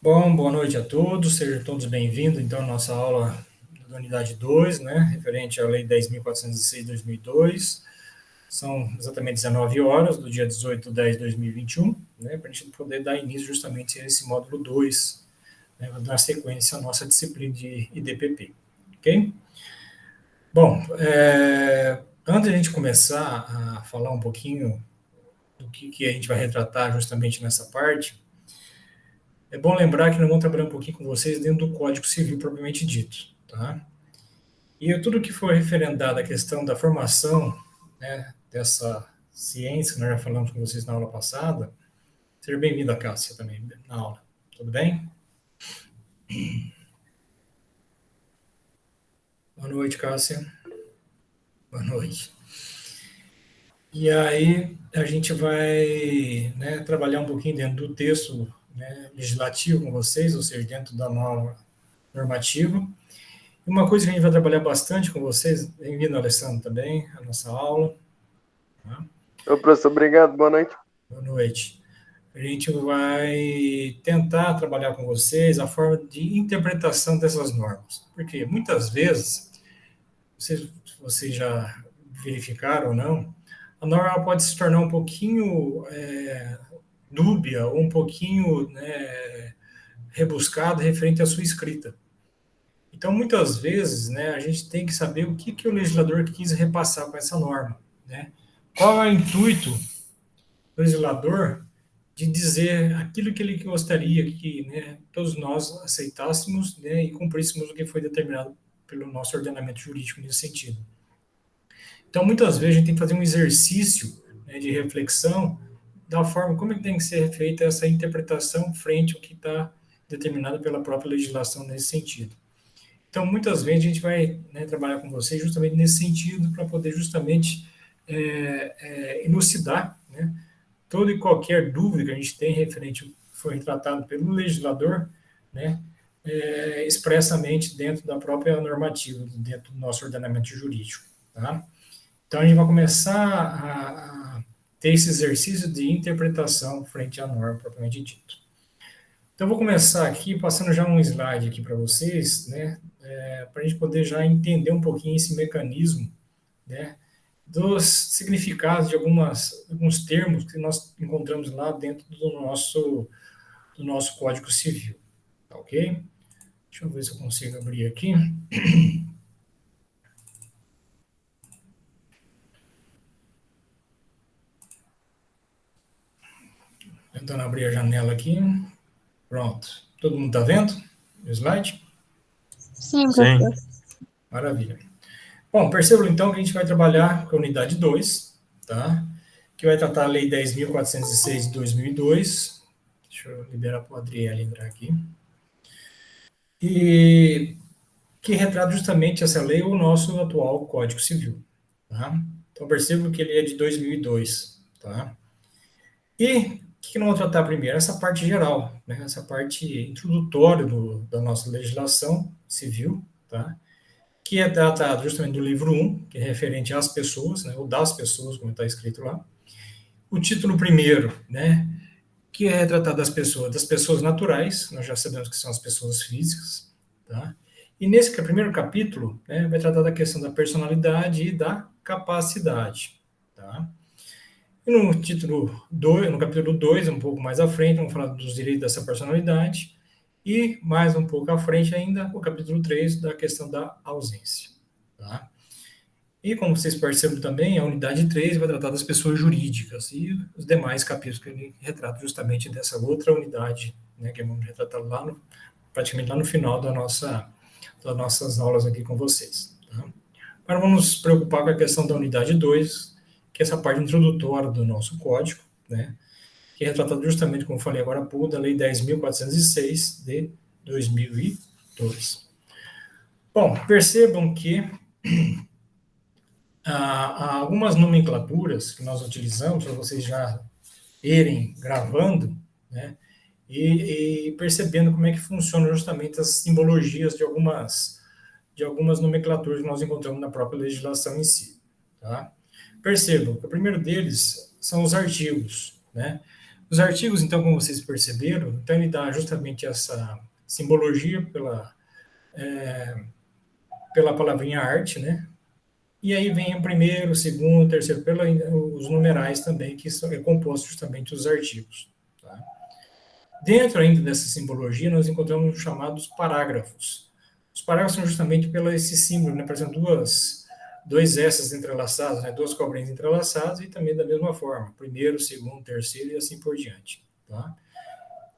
Bom, boa noite a todos, sejam todos bem-vindos, então, à nossa aula da unidade 2, né, referente à Lei 10.406 de 2002. São exatamente 19 horas do dia 18/10/2021, né, para a gente poder dar início justamente a esse módulo 2, né, dar sequência à nossa disciplina de IDPP, ok? Bom, antes de a gente começar a falar um pouquinho do que a gente vai retratar justamente nessa parte, é bom lembrar que nós vamos trabalhar um pouquinho com vocês dentro do Código Civil propriamente dito, tá? E tudo que for referendado à questão da formação, né, dessa ciência que nós já falamos com vocês na aula passada, seja bem-vindo a Cássia também na aula. Tudo bem? Boa noite, Cássia. Boa noite. E aí a gente vai, né, trabalhar um pouquinho dentro do texto, né, legislativo com vocês, ou seja, dentro da nova normativa. Uma coisa que a gente vai trabalhar bastante com vocês, bem-vindo, Alessandro, também, a nossa aula. Tá? Ô, professor, obrigado, boa noite. Boa noite. A gente vai tentar trabalhar com vocês a forma de interpretação dessas normas. Porque muitas vezes, vocês já verificaram ou não, a norma pode se tornar um pouquinho dúbia ou um pouquinho, né, rebuscada referente à sua escrita. Então, muitas vezes, né, a gente tem que saber o que o legislador quis repassar com essa norma, né? Qual é o intuito do legislador de dizer aquilo que ele gostaria que, né, todos nós aceitássemos, né, e cumpríssemos o que foi determinado pelo nosso ordenamento jurídico nesse sentido. Então, muitas vezes, a gente tem que fazer um exercício, né, de reflexão da forma como é que tem que ser feita essa interpretação frente ao que está determinado pela própria legislação nesse sentido. Então, muitas vezes, a gente vai, né, trabalhar com vocês justamente nesse sentido, para poder justamente elucidar, né, toda e qualquer dúvida que a gente tem referente ao que foi tratado pelo legislador, né, expressamente dentro da própria normativa, dentro do nosso ordenamento jurídico. Tá? Então, a gente vai começar a ter esse exercício de interpretação frente à norma propriamente dito. Então, eu vou começar aqui passando já um slide aqui para vocês, né, para a gente poder já entender um pouquinho esse mecanismo, né, dos significados de alguns termos que nós encontramos lá dentro do nosso Código Civil, tá ok? Deixa eu ver se eu consigo abrir aqui. Tentando abrir a janela aqui. Pronto. Todo mundo está vendo o slide? Sim, Sim. professor. Maravilha. Bom, percebam então que a gente vai trabalhar com a unidade 2, tá? Que vai tratar a Lei 10.406 de 2002. Deixa eu liberar para o Adriel entrar aqui. E que retrata justamente essa lei, o nosso atual Código Civil. Tá? Então, percebo que ele é de 2002. Tá? E o que nós vamos tratar primeiro? Essa parte geral, né? Essa parte introdutória da nossa legislação civil, tá? Que é tratado justamente do livro 1, que é referente às pessoas, né? Ou das pessoas, como está escrito lá. O título primeiro, né? Que é retratado das pessoas naturais, nós já sabemos que são as pessoas físicas, tá? E nesse primeiro capítulo, né, vai tratar da questão da personalidade e da capacidade, tá? E no título 2, no capítulo 2, um pouco mais à frente, vamos falar dos direitos dessa personalidade, e mais um pouco à frente ainda, o capítulo 3, da questão da ausência, tá? E como vocês percebem também, a unidade 3 vai tratar das pessoas jurídicas e os demais capítulos que ele retrata justamente dessa outra unidade, né, que vamos retratar praticamente lá no final das nossas aulas aqui com vocês. Tá? Agora vamos nos preocupar com a questão da unidade 2, que é essa parte introdutória do nosso código, né, que é retratada justamente, como eu falei agora há pouco, da Lei 10.406 de 2002. Bom, percebam que há algumas nomenclaturas que nós utilizamos para vocês já irem gravando, né, e percebendo como é que funcionam justamente as simbologias de algumas nomenclaturas que nós encontramos na própria legislação em si. Tá? Percebam que o primeiro deles são os artigos. Né? Os artigos, então, como vocês perceberam, então ele dá justamente essa simbologia pela palavrinha arte, né? E aí vem o primeiro, o segundo, o terceiro, os numerais também, que é composto justamente dos artigos. Tá? Dentro ainda dessa simbologia, nós encontramos os chamados parágrafos. Os parágrafos são justamente pelo esse símbolo, né? Por exemplo, dois S's entrelaçados, né? Duas cobrinhas entrelaçadas, e também da mesma forma, primeiro, segundo, terceiro e assim por diante. Tá?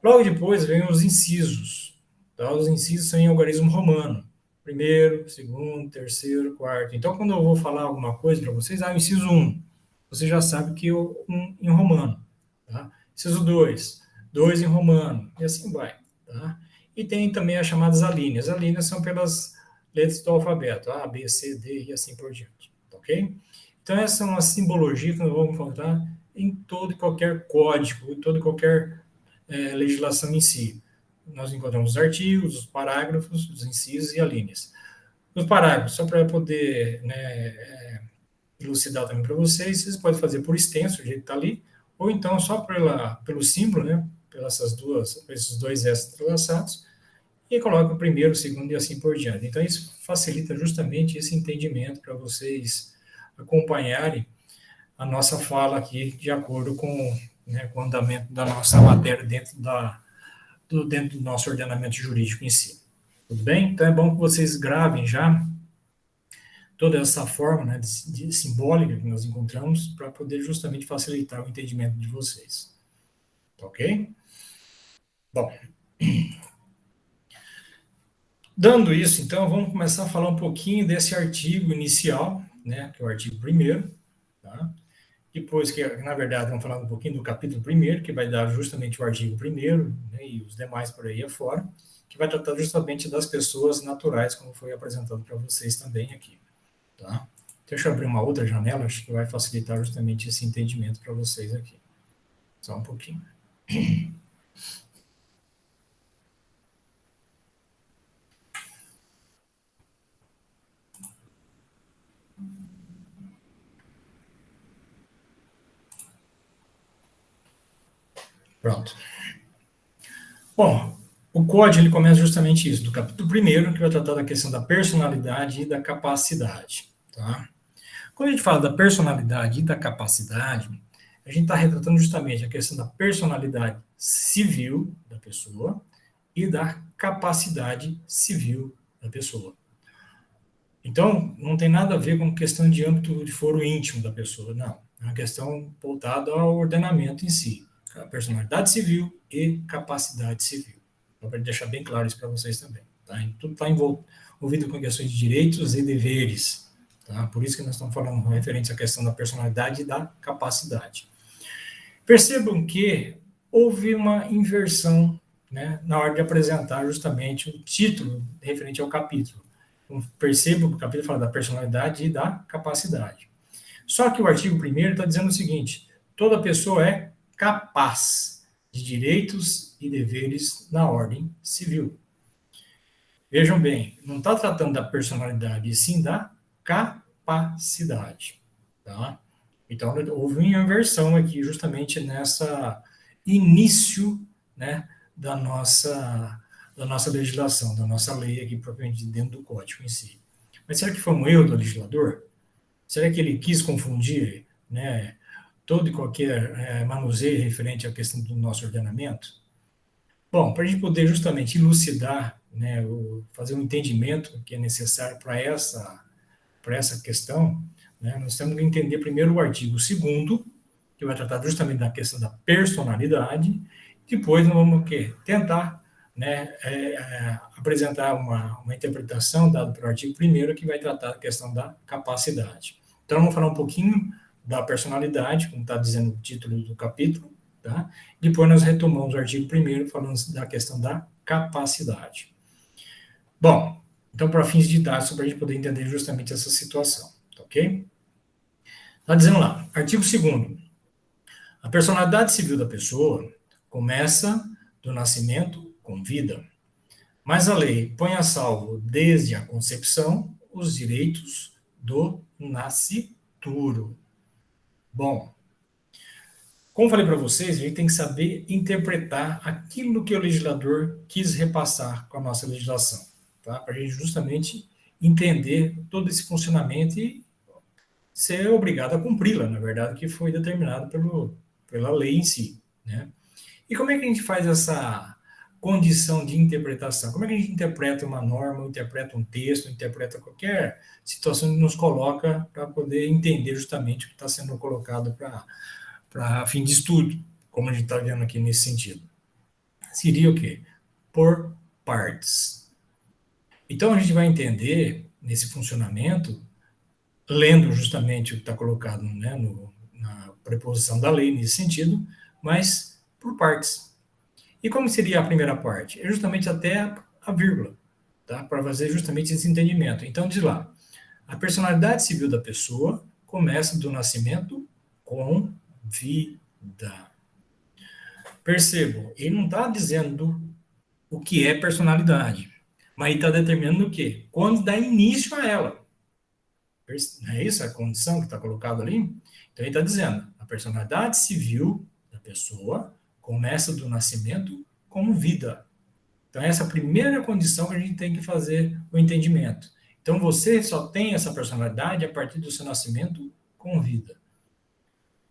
Logo depois vem os incisos. Tá? Os incisos são em algarismo romano. Primeiro, segundo, terceiro, quarto. Então, quando eu vou falar alguma coisa para vocês, o inciso 1, você já sabe que o 1 em romano. Tá? Inciso 2, 2 em romano, e assim vai. Tá? E tem também as chamadas alíneas. As alíneas são pelas letras do alfabeto, A, B, C, D e assim por diante. Tá ok? Então, essa é uma simbologia que nós vamos encontrar em todo e qualquer código, em todo e qualquer legislação em si. Nós encontramos os artigos, os parágrafos, os incisos e alíneas. Os parágrafos, só para poder elucidar também para vocês, vocês podem fazer por extenso, o jeito que está ali, ou então só pelo símbolo, né, pelas esses dois S entrelaçados, e coloca o primeiro, o segundo e assim por diante. Então, isso facilita justamente esse entendimento para vocês acompanharem a nossa fala aqui de acordo com o andamento da nossa matéria dentro do nosso ordenamento jurídico em si. Tudo bem? Então é bom que vocês gravem já toda essa forma, né, de simbólica que nós encontramos para poder justamente facilitar o entendimento de vocês. Tá ok? Bom, dando isso, então, vamos começar a falar um pouquinho desse artigo inicial, né, que é o artigo 1º, tá? Depois, que na verdade vamos falar um pouquinho do capítulo 1º, que vai dar justamente o artigo 1º, né, e os demais por aí afora, que vai tratar justamente das pessoas naturais, como foi apresentado para vocês também aqui. Tá? Deixa eu abrir uma outra janela, acho que vai facilitar justamente esse entendimento para vocês aqui. Só um pouquinho. Pronto. Bom, o código ele começa justamente isso, do capítulo 1º, que vai tratar da questão da personalidade e da capacidade. Tá? Quando a gente fala da personalidade e da capacidade, a gente está retratando justamente a questão da personalidade civil da pessoa e da capacidade civil da pessoa. Então, não tem nada a ver com questão de âmbito de foro íntimo da pessoa, não. É uma questão voltada ao ordenamento em si, a personalidade civil e capacidade civil. Então, para deixar bem claro isso para vocês também. Tá? Tudo está envolvido com questões de direitos e deveres. Tá? Por isso que nós estamos falando referente à questão da personalidade e da capacidade. Percebam que houve uma inversão, né, na hora de apresentar justamente o título referente ao capítulo. Então, percebam que o capítulo fala da personalidade e da capacidade. Só que o artigo 1º está dizendo o seguinte: toda pessoa é capaz de direitos e deveres na ordem civil. Vejam bem, não está tratando da personalidade, e sim da capacidade. Tá? Então, houve uma inversão aqui, justamente nessa início, né, da nossa legislação, da nossa lei aqui, propriamente dentro do código em si. Mas será que foi um erro do legislador? Será que ele quis confundir, né, todo e qualquer manuseio referente à questão do nosso ordenamento? Bom, para a gente poder justamente elucidar, né, fazer um entendimento que é necessário para essa questão, né, nós temos que entender primeiro o artigo 2º, que vai tratar justamente da questão da personalidade. Depois nós vamos tentar, né, apresentar uma interpretação dada pelo artigo 1º, que vai tratar da questão da capacidade. Então vamos falar um pouquinho da personalidade, como está dizendo o título do capítulo, tá? Depois nós retomamos o artigo 1º falando da questão da capacidade. Bom, então para fins didáticos, para a gente poder entender justamente essa situação, tá ok? Está dizendo lá, artigo 2º. A personalidade civil da pessoa começa do nascimento com vida, mas a lei põe a salvo desde a concepção os direitos do nascituro. Bom, Como falei para vocês, a gente tem que saber interpretar aquilo que o legislador quis repassar com a nossa legislação, tá? Para a gente justamente entender todo esse funcionamento e ser obrigado a cumpri-la, na verdade, que foi determinado pela lei em si, né? E como é que a gente faz essa condição de interpretação? Como é que a gente interpreta uma norma, interpreta um texto, interpreta qualquer situação que nos coloca para poder entender justamente o que está sendo colocado para fim de estudo, como a gente está vendo aqui nesse sentido? Seria o quê? Por partes. Então a gente vai entender nesse funcionamento, lendo justamente o que está colocado, né, na preposição da lei nesse sentido, mas por partes. E como seria a primeira parte? É justamente até a vírgula, tá? Para fazer justamente esse entendimento. Então, diz lá: a personalidade civil da pessoa começa do nascimento com vida. Percebam, ele não está dizendo o que é personalidade, mas ele está determinando o quê? Quando dá início a ela. Não é isso a condição que está colocada ali? Então ele está dizendo: a personalidade civil da pessoa começa do nascimento com vida. Então, essa é a primeira condição que a gente tem que fazer o entendimento. Então, você só tem essa personalidade a partir do seu nascimento com vida.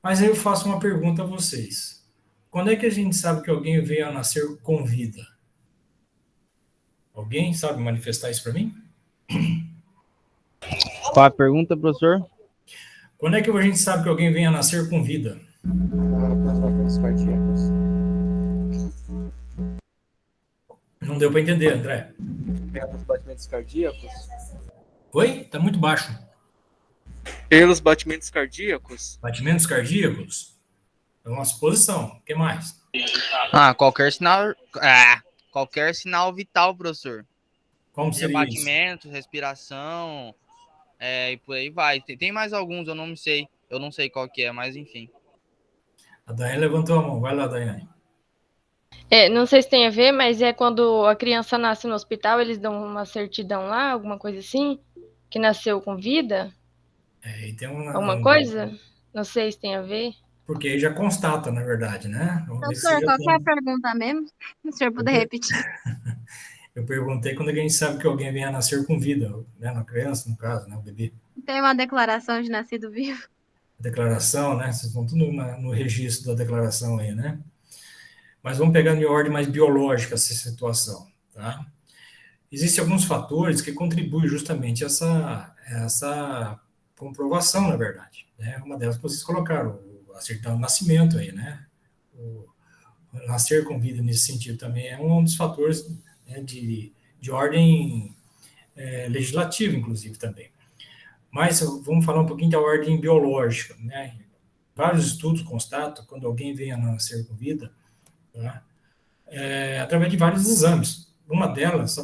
Mas aí eu faço uma pergunta a vocês. Quando é que a gente sabe que alguém veio a nascer com vida? Alguém sabe manifestar isso para mim? Qual a pergunta, professor? Quando é que a gente sabe que alguém vem a nascer com vida? Batimentos cardíacos. Não deu para entender, André. Pelos batimentos cardíacos? Oi? Está muito baixo. Pelos batimentos cardíacos? Batimentos cardíacos? É uma suposição. O que mais? Qualquer sinal vital, professor. Como seria isso? Batimentos, respiração, e por aí vai. Tem mais alguns, eu não sei. Eu não sei qual que é, mas enfim. A Daiane levantou a mão. Vai lá, Daiane. Não sei se tem a ver, mas é quando a criança nasce no hospital, eles dão uma certidão lá, alguma coisa assim, que nasceu com vida, E tem alguma coisa? Não sei se tem a ver. porque aí já constata, na verdade, né? Vamos ver se você Professor, já qual que é a tem. pergunta mesmo? Se o senhor puder repetir. Eu perguntei quando é que a gente sabe que alguém vem a nascer com vida, né? Na criança, no caso, né? O bebê. Tem uma declaração de nascido vivo. Declaração, né? Vocês estão tudo no registro da declaração aí, né? Mas vamos pegar em ordem mais biológica essa situação, tá? Existem alguns fatores que contribuem justamente a essa comprovação, na verdade. Né? Uma delas que vocês colocaram, a certidão de nascimento aí, né? O nascer com vida nesse sentido também é um dos fatores, né, de ordem legislativa, inclusive, também. Mas vamos falar um pouquinho da ordem biológica, né? Vários estudos constatam quando alguém vem a nascer com vida, tá? Através de vários exames. Uma delas,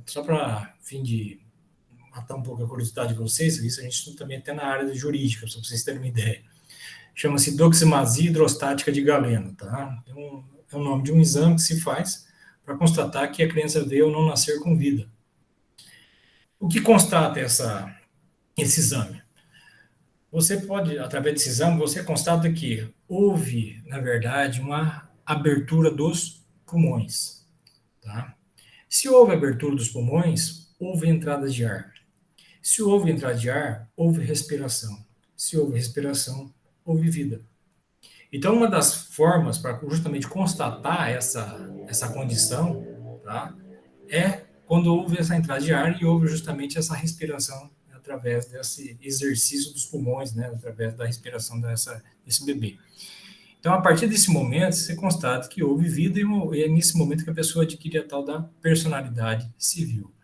só para fim de matar um pouco a curiosidade de vocês, isso a gente estuda também até na área jurídica, só para vocês terem uma ideia. Chama-se doximasia hidrostática de Galeno, tá? É o nome de um exame que se faz para constatar que a criança veio ou não nascer com vida. O que constata esse exame? Você pode, através desse exame, você constata que houve, na verdade, uma abertura dos pulmões, tá? Se houve abertura dos pulmões, houve entrada de ar. Se houve entrada de ar, houve respiração. Se houve respiração, houve vida. Então, uma das formas para justamente constatar essa condição, tá, é quando houve essa entrada de ar e houve justamente essa respiração através desse exercício dos pulmões, né, através da respiração desse bebê. Então, a partir desse momento, você constata que houve vida e é nesse momento que a pessoa adquire a tal da personalidade civil.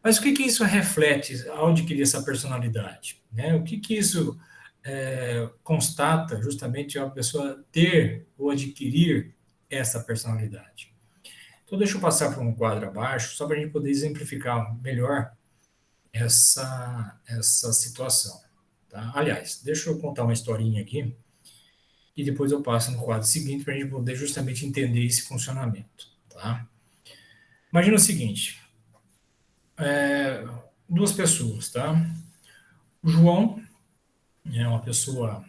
Mas o que isso reflete ao adquirir essa personalidade? Né? O que isso constata justamente a pessoa ter ou adquirir essa personalidade? Então, deixa eu passar para um quadro abaixo, só para a gente poder exemplificar melhor essa situação. Tá? Aliás, deixa eu contar uma historinha aqui e depois eu passo no quadro seguinte para a gente poder justamente entender esse funcionamento. Tá? Imagina o seguinte, duas pessoas, tá? O João é uma pessoa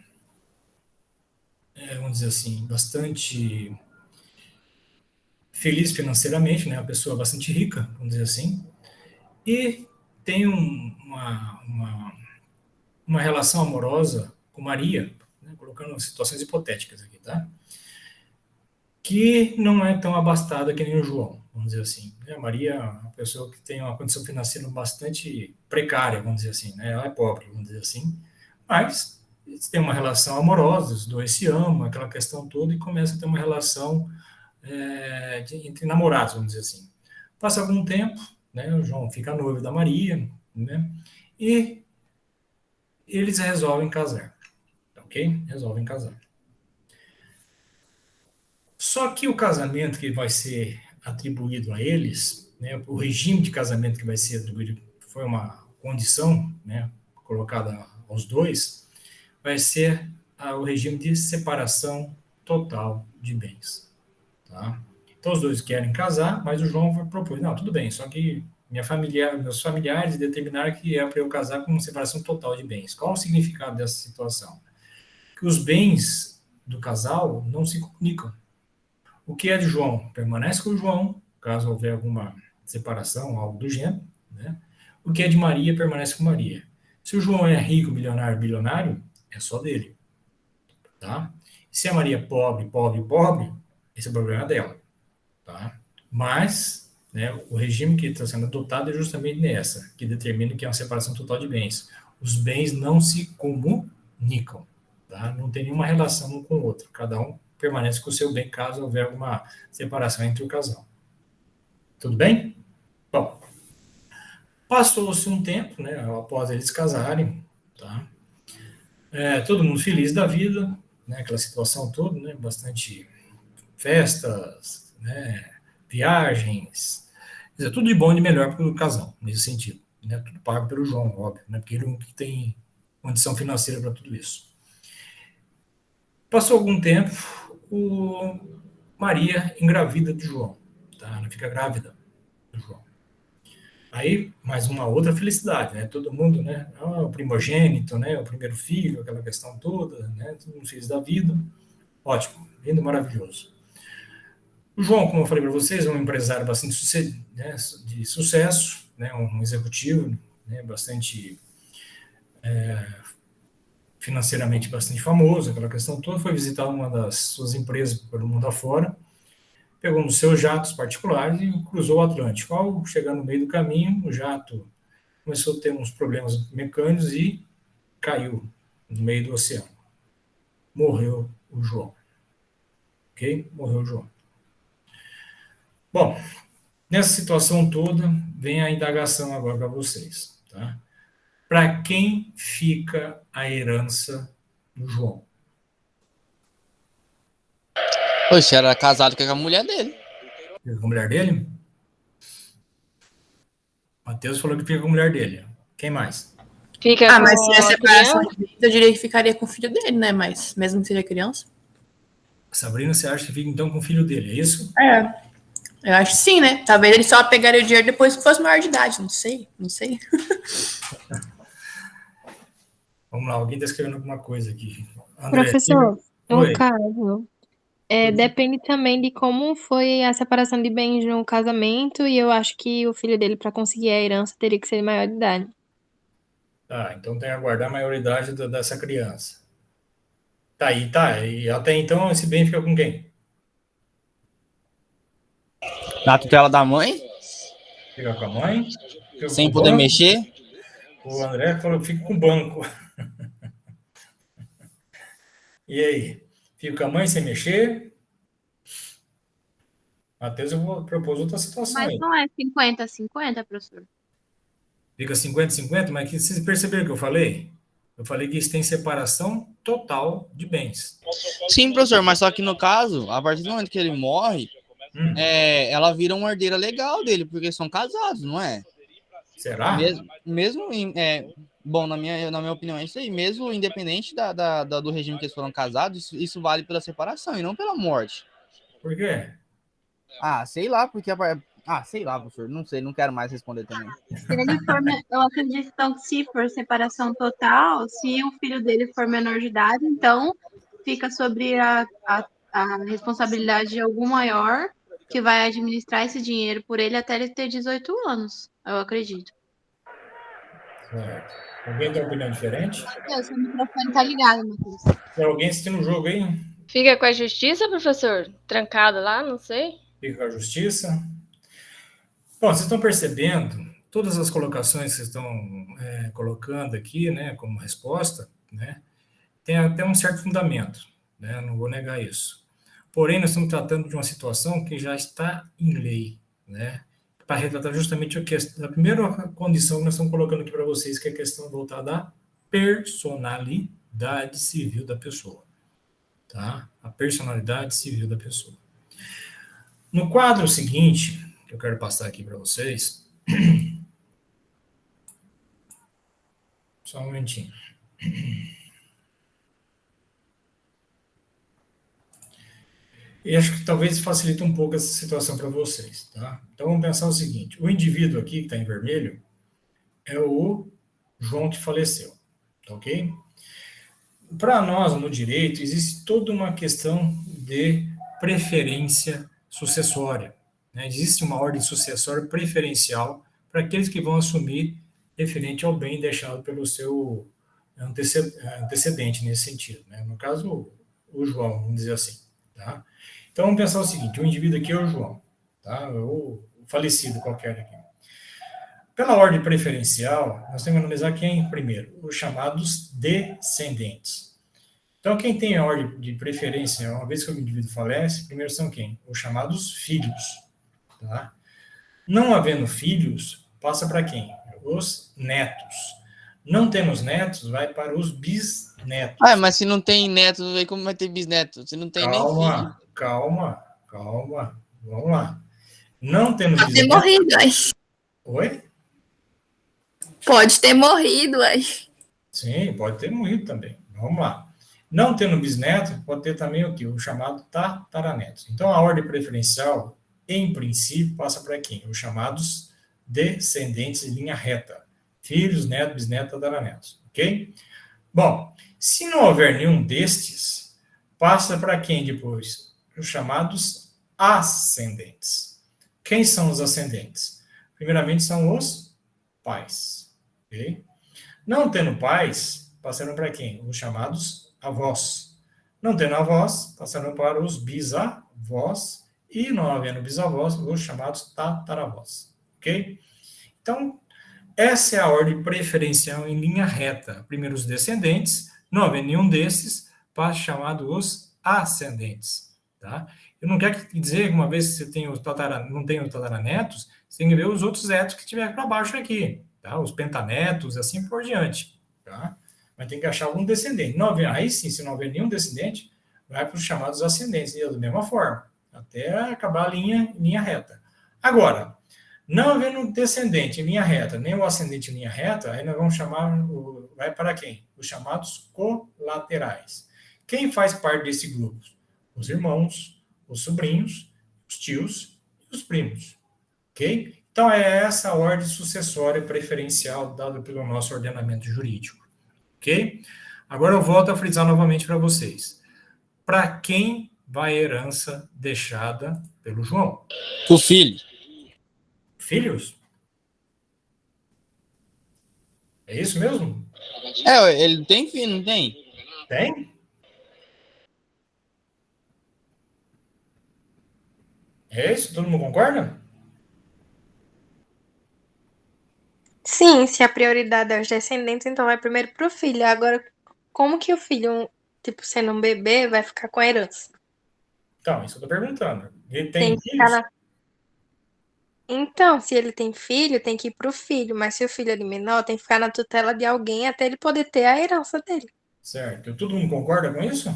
vamos dizer assim, bastante feliz financeiramente, né? Uma pessoa bastante rica, vamos dizer assim, e tem uma relação amorosa com Maria, né? Colocando situações hipotéticas aqui, tá? Que não é tão abastada que nem o João, vamos dizer assim. A Maria é uma pessoa que tem uma condição financeira bastante precária, vamos dizer assim, né? Ela é pobre, vamos dizer assim, mas eles têm uma relação amorosa, os dois se amam, aquela questão toda, e começa a ter uma relação entre namorados, vamos dizer assim. Passa algum tempo, né? O João fica noivo da Maria, né? E eles resolvem casar, ok? Resolvem casar. Só que o casamento que vai ser atribuído a eles, né, o regime de casamento que vai ser atribuído, foi uma condição, né, colocada aos dois, vai ser o regime de separação total de bens. Tá? Então os dois querem casar, mas o João vai propor, não, tudo bem, só que meus familiares determinaram que é para eu casar com separação total de bens. Qual o significado dessa situação? Que os bens do casal não se comunicam. O que é de João permanece com o João, caso houver alguma separação, algo do gênero, né? O que é de Maria permanece com Maria. Se o João é rico, milionário, bilionário, é só dele, tá? Se a Maria é pobre, pobre, pobre, esse é o problema dela, tá? Mas, né, o regime que está sendo adotado é justamente nessa, que determina que é uma separação total de bens. Os bens não se comunicam, tá? Não tem nenhuma relação um com o outro, cada um permanece com o seu bem caso houver alguma separação entre o casal. Tudo bem? Bom, passou-se um tempo, né, após eles casarem, tá? Todo mundo feliz da vida, né, aquela situação toda, né, bastante festas, né, viagens, quer dizer, tudo de bom e de melhor para o casal, nesse sentido. Né, tudo pago pelo João, óbvio, né, porque ele é um que tem condição financeira para tudo isso. Passou algum tempo, Maria engravida de João, tá? Ela fica grávida do João. Aí, mais uma outra felicidade, né? Todo mundo, né? O primogênito, né? O primeiro filho, aquela questão toda, né? Todo mundo feliz da vida. Ótimo, lindo, maravilhoso. O João, como eu falei para vocês, é um empresário bastante de sucesso, né? Um executivo, né? Bastante financeiramente bastante famoso, aquela questão toda. Foi visitar uma das suas empresas pelo mundo afora, pegou nos seus jatos particulares e cruzou o Atlântico. Ao chegar no meio do caminho, o jato começou a ter uns problemas mecânicos e caiu no meio do oceano. Morreu o João. Ok? Morreu o João. Bom, nessa situação toda, vem a indagação agora para vocês. Tá? Para quem fica a herança do João? Poxa, era casado com a mulher dele. Fica com a mulher dele? Matheus falou que fica com a mulher dele. Quem mais? Fica mas com se é a separação criança? de bens, eu diria que ficaria com o filho dele, né? Mas mesmo que seja criança. Sabrina, você acha que fica então com o filho dele, é isso? Eu acho que sim, né? Talvez ele só pegaria o dinheiro depois que fosse maior de idade. Não sei. Vamos lá, alguém está escrevendo alguma coisa aqui. André, Professor, no oi. caso, depende também de como foi a separação de bens no casamento, e eu acho que o filho dele, para conseguir a herança, teria que ser maior de idade. Tá, então tem que aguardar a maioridade dessa criança. Tá, e até então esse bem fica com quem? Na tutela da mãe, Fica com a mãe? Fica sem com o poder banco? mexer. O André falou que fica com o banco. E aí? Fica com a mãe sem mexer? Matheus, eu vou propor outra situação Mas aí. não é 50-50, professor? Fica 50-50, mas que vocês perceberam o que eu falei? Eu falei que isso tem separação total de bens. Sim, professor, mas só que no caso, a partir do momento que ele morre, ela vira uma herdeira legal dele, porque são casados, não é? Será? Bom, na minha opinião é isso aí. Mesmo independente do regime que eles foram casados, isso vale pela separação e não pela morte. Por quê? Sei lá, porque... sei lá, professor, não sei, não quero mais responder também. Se ele for, eu acredito então que se for separação total, se o filho dele for menor de idade, então fica sobre a responsabilidade de algum maior que vai administrar esse dinheiro por ele até ele ter 18 anos, eu acredito. Certo. Alguém tem uma opinião diferente? Seu microfone tá ligado, Matheus. Tem alguém assistindo o jogo aí? Fica com a justiça, professor? Trancado lá, não sei. Fica com a justiça. Bom, vocês estão percebendo, todas as colocações que vocês estão colocando aqui, né, como resposta, né, tem até um certo fundamento, né, não vou negar isso. Porém, nós estamos tratando de uma situação que já está em lei, né, para retratar justamente a primeira condição que nós estamos colocando aqui para vocês, que é a questão voltada à personalidade civil da pessoa, tá? A personalidade civil da pessoa. No quadro seguinte, que eu quero passar aqui para vocês, só um momentinho. E acho que talvez facilite um pouco essa situação para vocês, tá? Então vamos pensar o seguinte: o indivíduo aqui que está em vermelho é o João que faleceu, tá ok? Para nós, no direito, existe toda uma questão de preferência sucessória, né? Existe uma ordem sucessória preferencial para aqueles que vão assumir referente ao bem deixado pelo seu antecedente nesse sentido, né? No caso, o João, vamos dizer assim, tá? Então, vamos pensar o seguinte: o indivíduo aqui é o João, tá? O falecido qualquer aqui. Pela ordem preferencial, nós temos que analisar quem primeiro? Os chamados descendentes. Então, quem tem a ordem de preferência, uma vez que o indivíduo falece, primeiro são quem? Os chamados filhos, tá? Não havendo filhos, passa para quem? Os netos. Não temos netos, vai para os bisnetos. Ah, mas se não tem neto, aí como vai ter bisneto? Se não tem nem filho. Calma. Vamos lá. Não temos Pode ter bisnetos. morrido, aí. Oi? Pode ter morrido, aí. Sim, pode ter morrido também. Vamos lá. Não tendo bisneto, pode ter também o quê? O chamado tataranetos. Então, a ordem preferencial, em princípio, passa para quem? Os chamados descendentes em linha reta. Filhos, netos, bisnetos, tataranetos. Ok? Bom, se não houver nenhum destes, passa para quem depois? Os chamados ascendentes. Quem são os ascendentes? Primeiramente, são os pais. Ok? Não tendo pais, passaram para quem? Os chamados avós. Não tendo avós, passaram para os bisavós. E não havendo bisavós, os chamados tataravós. Ok? Então, essa é a ordem preferencial em linha reta. Primeiro os descendentes, não havendo nenhum desses, passa chamado os ascendentes. Tá? Eu não quero dizer que uma vez que você tem não tem os tataranetos, você tem que ver os outros netos que tiver para baixo aqui. Tá? Os pentanetos, assim por diante. Tá? Mas tem que achar algum descendente. Não haver, aí sim, se não houver nenhum descendente, vai para os chamados ascendentes, e da mesma forma, até acabar a linha reta. Agora, não havendo descendente em linha reta, nem o ascendente em linha reta, aí nós vamos chamar, vai para quem? Os chamados colaterais. Quem faz parte desse grupo? Os irmãos, os sobrinhos, os tios e os primos. Ok? Então, é essa a ordem sucessória preferencial dada pelo nosso ordenamento jurídico. Ok? Agora eu volto a frisar novamente para vocês. Para quem vai a herança deixada pelo João? O filho. Filhos? É isso mesmo? É, ele tem filho, não tem? Tem? É isso? Todo mundo concorda? Sim, se a prioridade é os descendentes, então vai primeiro pro filho. Agora, como que o filho, tipo, sendo um bebê, vai ficar com a herança? Então, isso eu estou perguntando. Ele Tem tem que ficar filhos? na... Então, se ele tem filho, tem que ir pro filho. Mas se o filho é de menor, tem que ficar na tutela de alguém até ele poder ter a herança dele. Certo. Todo mundo concorda com isso?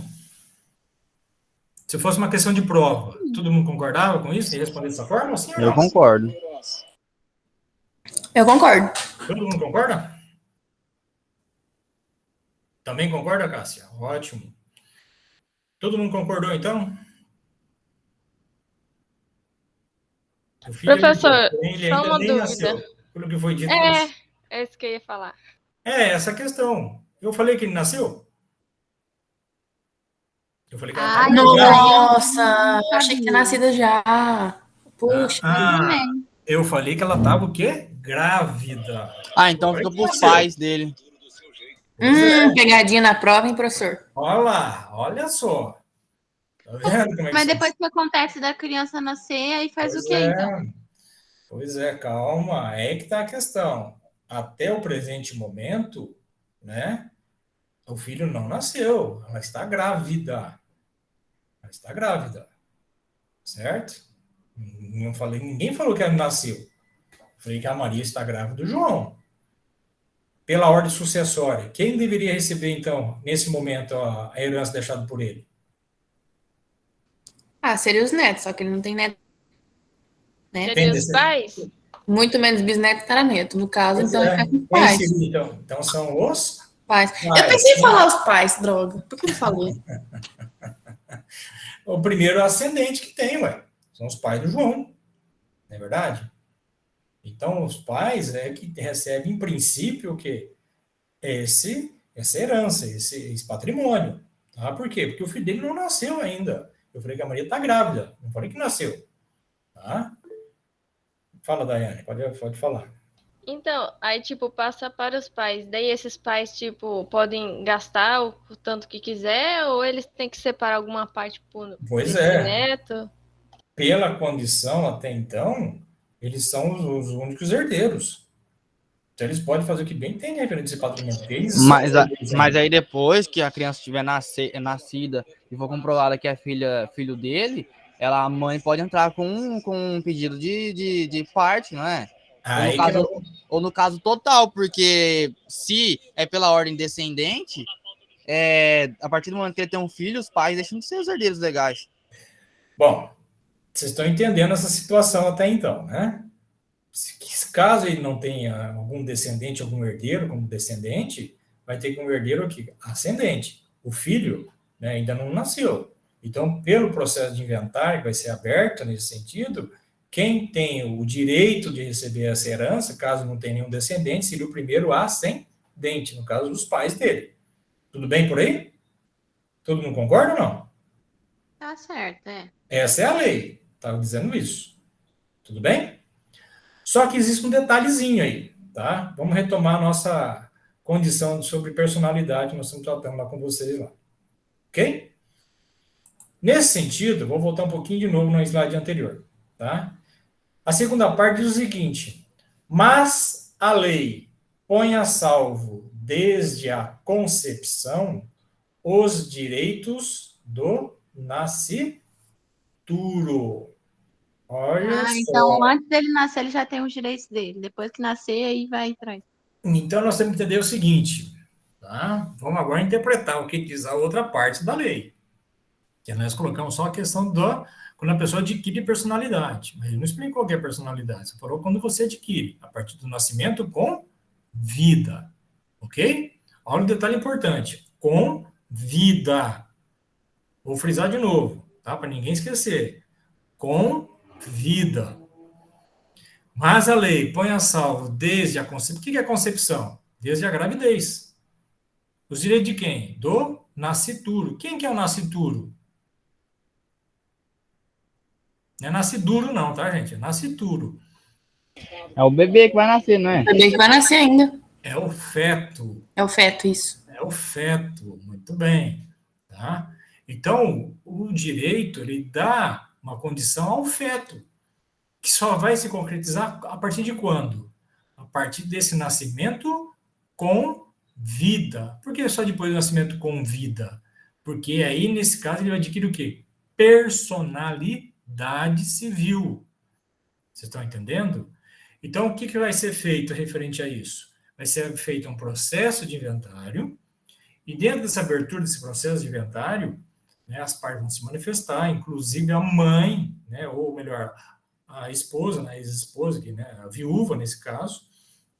Se fosse uma questão de prova, todo mundo concordava com isso e responder dessa forma? Sim ou não? Eu concordo. Eu concordo. Todo mundo concorda? Também concorda, Cássia? Ótimo. Todo mundo concordou, então? O filho, Professor, ele só ainda uma nem dúvida. nasceu, pelo que foi dito. É isso que eu ia falar. É, essa questão. Eu falei que ele nasceu? Eu falei que ela Ai, estava grávida. Nossa, eu achei que tinha nascido já. Puxa. Eu falei que ela estava o quê? Grávida. Ah, então fica pros Nasceu. pais dele. Pois é. Pegadinha na prova, hein, professor? Olha lá, olha só. Tá vendo como é que Mas são? depois que acontece da criança nascer, aí faz Pois o quê, é. então? Pois é, calma. É que está a questão. Até o presente momento, né? O filho não nasceu. Ela está grávida. Ela está grávida. Certo? Não falei, ninguém falou que ela nasceu. Falei que a Maria está grávida do João. Pela ordem sucessória, quem deveria receber, então, nesse momento, a herança deixada por ele? Ah, seria os netos, só que ele não tem neto, né? Seria Tem os desse- pais? Muito menos bisneto, taraneto. No caso, Pois então, é. ele fica com os Quem pais. seria, então? Então são os Pais. pais. Eu pensei em falar os pais, droga. Por que eu falei? O primeiro ascendente que tem, ué. São os pais do João. Não é verdade? Então, os pais é que recebem, em princípio, o quê? Essa herança, esse patrimônio. Tá? Por quê? Porque o filho dele não nasceu ainda. Eu falei que a Maria está grávida. Não falei que nasceu. Tá? Fala, Daiane. Pode falar. Então, aí, tipo, passa para os pais. Daí esses pais, tipo, podem gastar o tanto que quiser, ou eles têm que separar alguma parte pro Pois desse é. neto? Pela condição até então, eles são os únicos herdeiros. Então, eles podem fazer o que bem tem referente a esse patrimônio. Eles são Mas, os herdeiros mas ainda. aí depois que a criança estiver nascida e for comprovada que é filho dele, a mãe pode entrar com um pedido de parte, não é? Aí que não... Ou no caso total, porque se é pela ordem descendente, a partir do momento que ele tem um filho, os pais deixam de ser os herdeiros legais. Bom, vocês estão entendendo essa situação até então, né? Caso ele não tenha algum descendente, algum herdeiro como descendente, vai ter um herdeiro aqui, ascendente. O filho, né, ainda não nasceu. Então, pelo processo de inventário que vai ser aberto nesse sentido, quem tem o direito de receber essa herança, caso não tenha nenhum descendente, seria o primeiro ascendente, no caso dos pais dele. Tudo bem por aí? Todo mundo concorda ou não? Tá certo, é. Essa é a lei. Estava dizendo isso. Tudo bem? Só que existe um detalhezinho aí, tá? Vamos retomar a nossa condição sobre personalidade que nós estamos tratando lá com vocês lá. Ok? Nesse sentido, vou voltar um pouquinho de novo no slide anterior, tá? A segunda parte diz o seguinte: mas a lei põe a salvo desde a concepção os direitos do nascituro. Olha só. Então, antes dele nascer, ele já tem os direitos dele. Depois que nascer, aí vai atrás. Então, nós temos que entender o seguinte, tá? Vamos agora interpretar o que diz a outra parte da lei. Que nós colocamos só a questão quando a pessoa adquire personalidade. Mas ele não explicou o que é personalidade. Você falou quando você adquire, a partir do nascimento com vida. Ok? Olha um detalhe importante. Com vida. Vou frisar de novo, tá? Para ninguém esquecer. Com vida. Mas a lei põe a salvo desde a concepção. O que é concepção? Desde a gravidez. Os direitos de quem? Do nascituro. Quem que é o nascituro? Não é nasciduro não, tá, gente? É nascituro. É o bebê que vai nascer, não é? O bebê que vai nascer ainda. É o feto. É o feto, isso. É o feto. Muito bem. Tá? Então, o direito, ele dá uma condição ao feto, que só vai se concretizar a partir de quando? A partir desse nascimento com vida. Por que só depois do nascimento com vida? Porque aí, nesse caso, ele adquire o quê? Personalidade civil. Vocês estão entendendo? Então, o que vai ser feito referente a isso? Vai ser feito um processo de inventário, e dentro dessa abertura desse processo de inventário, né, as partes vão se manifestar, inclusive a mãe, né, ou melhor, a esposa, né, a ex-esposa, né, a viúva nesse caso,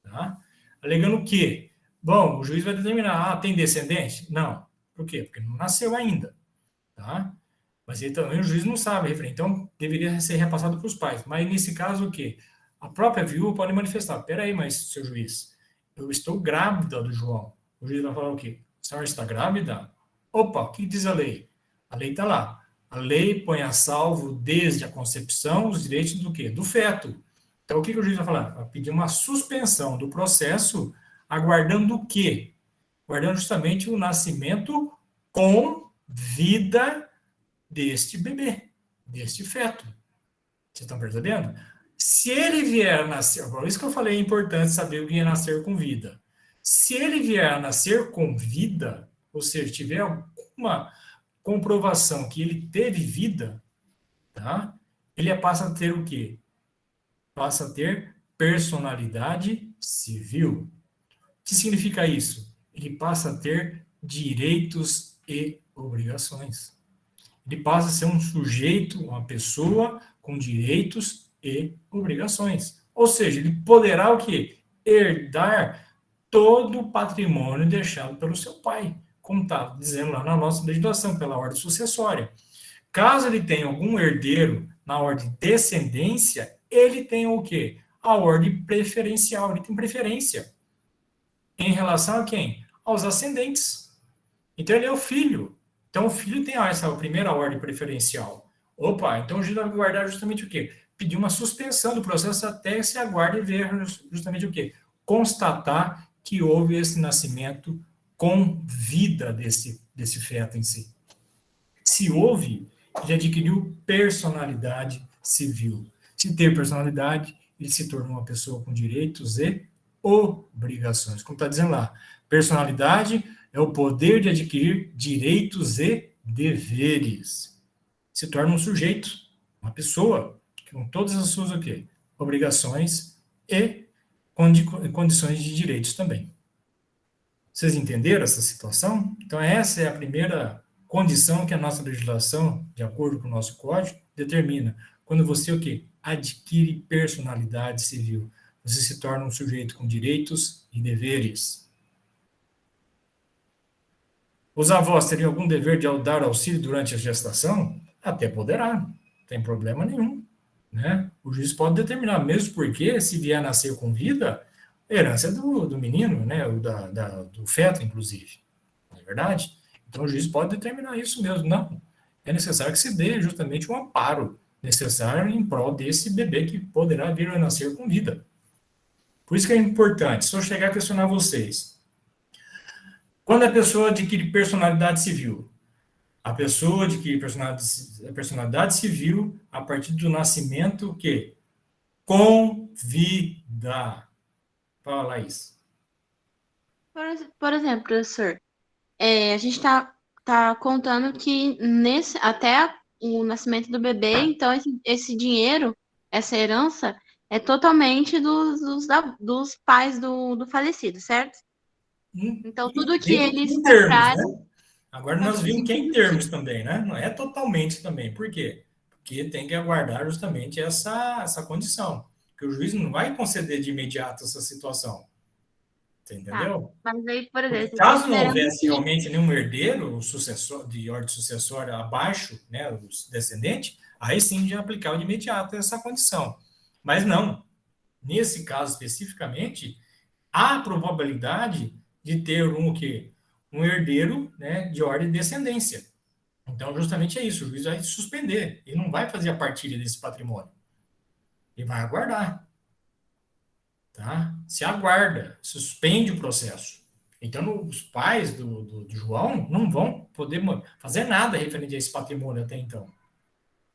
tá? Alegando que, bom, o juiz vai determinar, tem descendente? Não. Por quê? Porque não nasceu ainda, tá? Mas ele também, o juiz não sabe, então deveria ser repassado para os pais. Mas nesse caso, o quê? A própria viúva pode manifestar, peraí, mas, seu juiz, eu estou grávida do João. O juiz vai falar o quê? A senhora está grávida? Opa, o que diz a lei? A lei está lá. A lei põe a salvo desde a concepção os direitos do quê? Do feto. Então, o que o juiz vai falar? Vai pedir uma suspensão do processo, aguardando o quê? Aguardando justamente o nascimento com vida deste bebê, deste feto. Vocês estão percebendo? Se ele vier a nascer, por isso que eu falei, é importante saber o que é nascer com vida. Se ele vier a nascer com vida, ou seja, tiver alguma comprovação que ele teve vida, tá? Ele passa a ter o quê? Passa a ter personalidade civil. O que significa isso? Ele passa a ter direitos e obrigações. Ele passa a ser um sujeito, uma pessoa com direitos e obrigações. Ou seja, ele poderá o quê? Herdar todo o patrimônio deixado pelo seu pai, como está dizendo lá na nossa legislação, pela ordem sucessória. Caso ele tenha algum herdeiro na ordem descendência, ele tem o quê? A ordem preferencial, ele tem preferência. Em relação a quem? Aos ascendentes. Então, ele é o filho. Então, o filho tem essa primeira ordem preferencial. Opa, então o juiz vai guardar justamente o quê? Pedir uma suspensão do processo até se aguarde e ver justamente o quê? Constatar que houve esse nascimento com vida desse feto em si. Se houve, ele adquiriu personalidade civil. Se ter personalidade, ele se tornou uma pessoa com direitos e obrigações. Como está dizendo lá, personalidade é o poder de adquirir direitos e deveres. Se torna um sujeito, uma pessoa, com todas as suas o quê? Obrigações e condições de direitos também. Vocês entenderam essa situação? Então, essa é a primeira condição que a nossa legislação, de acordo com o nosso código, determina. Quando você o quê? Adquire personalidade civil. Você se torna um sujeito com direitos e deveres. Os avós teriam algum dever de dar auxílio durante a gestação? Até poderá, não tem problema nenhum. Né? O juiz pode determinar, mesmo porque, se vier a nascer com vida, a herança é do menino, né? Do feto, inclusive. Não é verdade? Então, o juiz pode determinar isso mesmo. Não, é necessário que se dê justamente um amparo necessário em prol desse bebê que poderá vir a nascer com vida. Por isso que é importante, se eu chegar a questionar vocês, quando a pessoa adquire personalidade civil, a pessoa adquire personalidade civil a partir do nascimento, o quê? Com vida. Fala isso. Por exemplo, professor, a gente tá contando que até o nascimento do bebê, então esse dinheiro, essa herança, é totalmente dos pais do falecido, certo? Então, tudo que eles comprarem... Né? Agora nós vimos que é em termos também, né? Não é totalmente também. Por quê? Porque tem que aguardar justamente essa condição. Porque o juiz não vai conceder de imediato essa situação. Entendeu? Mas aí, por exemplo... Caso não houvesse realmente nenhum herdeiro sucessor, de ordem sucessória abaixo, né, os descendentes, aí sim já aplicava de imediato essa condição. Mas não. Nesse caso especificamente, há probabilidade de ter um herdeiro, né, de ordem de descendência. Então, justamente é isso. O juiz vai suspender. Ele não vai fazer a partilha desse patrimônio. Ele vai aguardar. Tá? Se aguarda, suspende o processo. Então, os pais do João não vão poder fazer nada referente a esse patrimônio até então.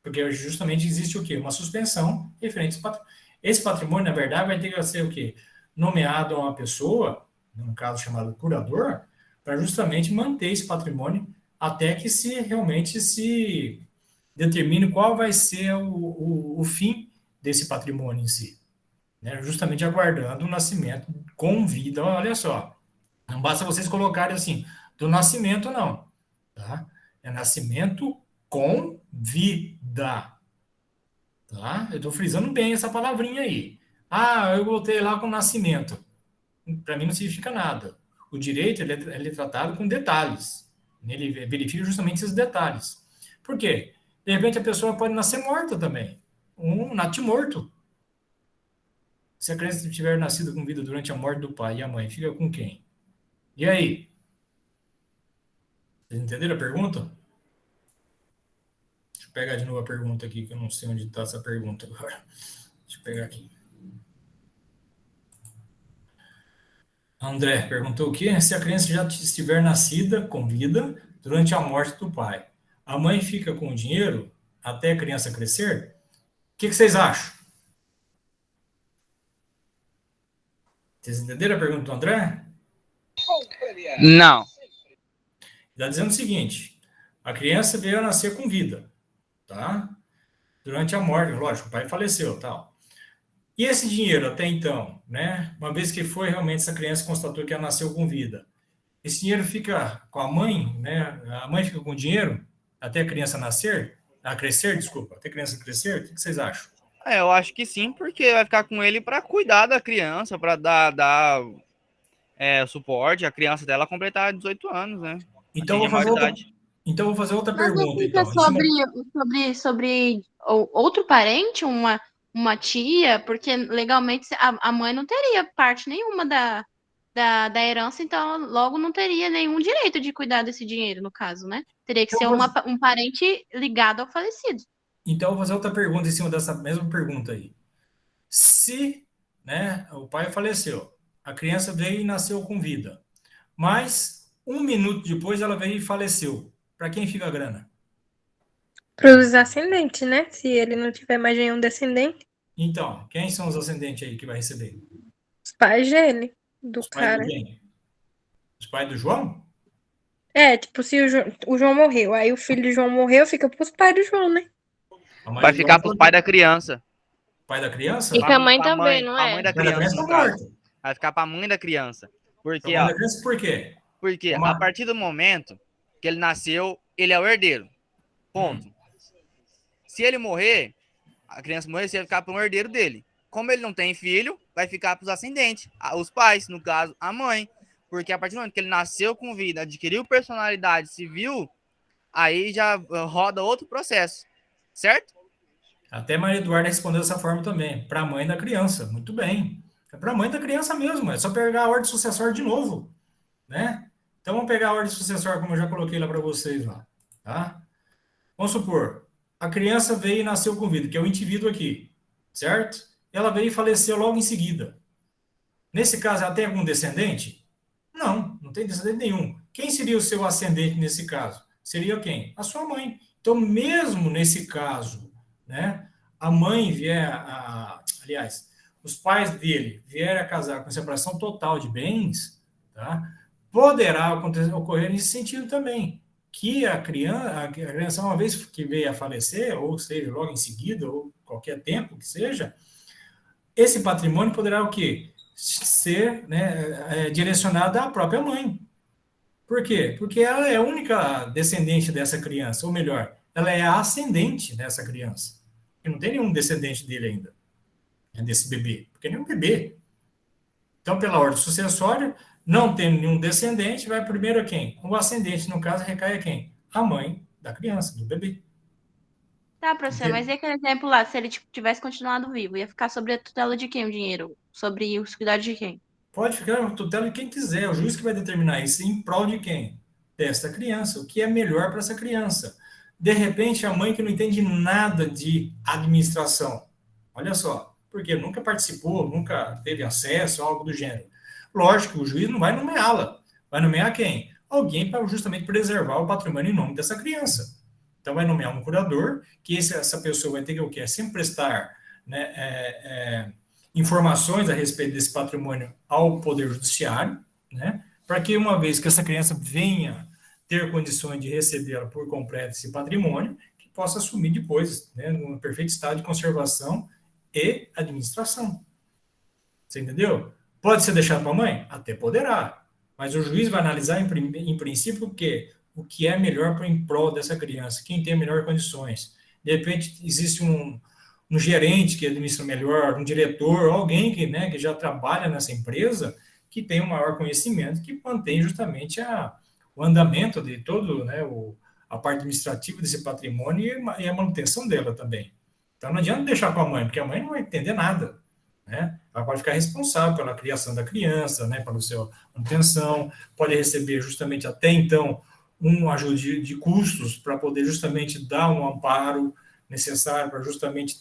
Porque justamente existe o quê? Uma suspensão referente a esse patrimônio. Esse patrimônio, na verdade, vai ter que ser o quê? Nomeado a uma pessoa, num caso chamado curador, para justamente manter esse patrimônio até que realmente se determine qual vai ser o fim desse patrimônio em si. Né? Justamente aguardando o nascimento com vida. Olha só, não basta vocês colocarem assim, do nascimento não. Tá? É nascimento com vida. Tá? Eu estou frisando bem essa palavrinha aí. Eu botei lá com nascimento. Para mim não significa nada. O direito ele é tratado com detalhes. Ele verifica justamente esses detalhes. Por quê? De repente a pessoa pode nascer morta também. Um natimorto. Se a criança tiver nascido com vida durante a morte do pai e a mãe, fica com quem? E aí? Vocês entenderam a pergunta? pegar de novo a pergunta aqui, que eu não sei onde está essa pergunta agora. Deixa eu pegar aqui. André perguntou o quê? Se a criança já estiver nascida com vida durante a morte do pai, a mãe fica com o dinheiro até a criança crescer? O que vocês acham? Vocês entenderam a pergunta do André? Não. Está dizendo o seguinte: a criança veio a nascer com vida, tá? Durante a morte, lógico, o pai faleceu, tal. E esse dinheiro até então, né? Uma vez que foi realmente essa criança constatou que ela nasceu com vida, esse dinheiro fica com a mãe, né? A mãe fica com o dinheiro até a criança nascer, a crescer, desculpa, até a criança crescer. O que vocês acham? Eu acho que sim, porque vai ficar com ele para cuidar da criança, para dar suporte à criança dela completar 18 anos, né? Então Atingir a maioridade. Então vou fazer outra Mas pergunta. fica Então, sobre outro parente, uma tia, porque legalmente a mãe não teria parte nenhuma da herança, então logo não teria nenhum direito de cuidar desse dinheiro, no caso, né? Teria que ser um parente ligado ao falecido. Então, vou fazer outra pergunta em cima dessa mesma pergunta aí. Se, né, o pai faleceu, a criança veio e nasceu com vida, mas 1 minuto depois ela veio e faleceu, para quem fica a grana? Para os ascendentes, né? Se ele não tiver mais nenhum descendente, Então, quem são os ascendentes aí que vai receber? os pais dele, do Os pais cara. de quem? Os pais do João? Tipo, se o João morreu, aí o filho do João morreu, fica pros pais do João, né? Vai ficar para os pais da criança. Pai da criança? E com a mãe também, não A mãe é? da Pai da criança, criança no tá caso. morto. Vai ficar para a mãe da criança. Porque, Pai da criança por quê? porque Uma- a partir do momento que ele nasceu, ele é o herdeiro. Ponto. Se ele morrer, a criança morrer, você vai ficar para um herdeiro dele. Como ele não tem filho, vai ficar para os ascendentes, os pais, no caso, a mãe. Porque a partir do momento que ele nasceu com vida, adquiriu personalidade civil, aí já roda outro processo. Certo? Até Maria Eduarda respondeu dessa forma também, para a mãe da criança. Muito bem. É para a mãe da criança mesmo, é só pegar a ordem sucessória de novo, né? Então vamos pegar a ordem sucessória como eu já coloquei lá para vocês lá, tá? Vamos supor, a criança veio e nasceu com vida, que é o indivíduo aqui, certo? Ela veio e faleceu logo em seguida. Nesse caso, ela tem algum descendente? Não, não tem descendente nenhum. Quem seria o seu ascendente nesse caso? Seria quem? A sua mãe. Então, mesmo nesse caso, né, a mãe aliás, os pais dele vierem a casar com separação total de bens, tá? Poderá ocorrer nesse sentido também, que a criança, uma vez que veio a falecer, ou seja, logo em seguida, ou qualquer tempo que seja, esse patrimônio poderá o quê? Ser, né, direcionado à própria mãe. Por quê? Porque ela é a única descendente dessa criança, ou melhor, ela é a ascendente dessa criança. E não tem nenhum descendente dele ainda, né, desse bebê, porque nenhum bebê. Então, pela ordem sucessória, não tendo nenhum descendente, vai primeiro a quem? O ascendente, no caso, recai a quem? A mãe da criança, do bebê. Tá, professor, mas e aquele exemplo lá, se ele tivesse continuado vivo, ia ficar sobre a tutela de quem o dinheiro? Sobre os cuidados de quem? Pode ficar na tutela de quem quiser, é o juiz que vai determinar isso em prol de quem? Desta criança, o que é melhor para essa criança. De repente, a mãe que não entende nada de administração, olha só, porque nunca participou, nunca teve acesso a algo do gênero. Lógico, o juiz não vai nomeá-la, vai nomear quem? Alguém para justamente preservar o patrimônio em nome dessa criança. Então, vai nomear um curador, que essa pessoa vai ter que o quê? Sempre prestar, né, informações a respeito desse patrimônio ao Poder Judiciário, né, para que uma vez que essa criança venha ter condições de recebê-la por completo esse patrimônio, que possa assumir depois, né, num perfeito estado de conservação e administração. Você entendeu? Pode ser deixado para a mãe? Até poderá. Mas o juiz vai analisar, em princípio, o que é melhor em prol dessa criança, quem tem melhores condições. De repente, existe um gerente que administra melhor, um diretor, alguém que já trabalha nessa empresa, que tem um maior conhecimento, que mantém justamente o andamento de todo, né, a parte administrativa desse patrimônio e a manutenção dela também. Então, não adianta deixar com a mãe, porque a mãe não vai entender nada, né? Ela pode ficar responsável pela criação da criança, né, pela sua manutenção, pode receber justamente até então um ajuste de custos para poder justamente dar um amparo necessário para justamente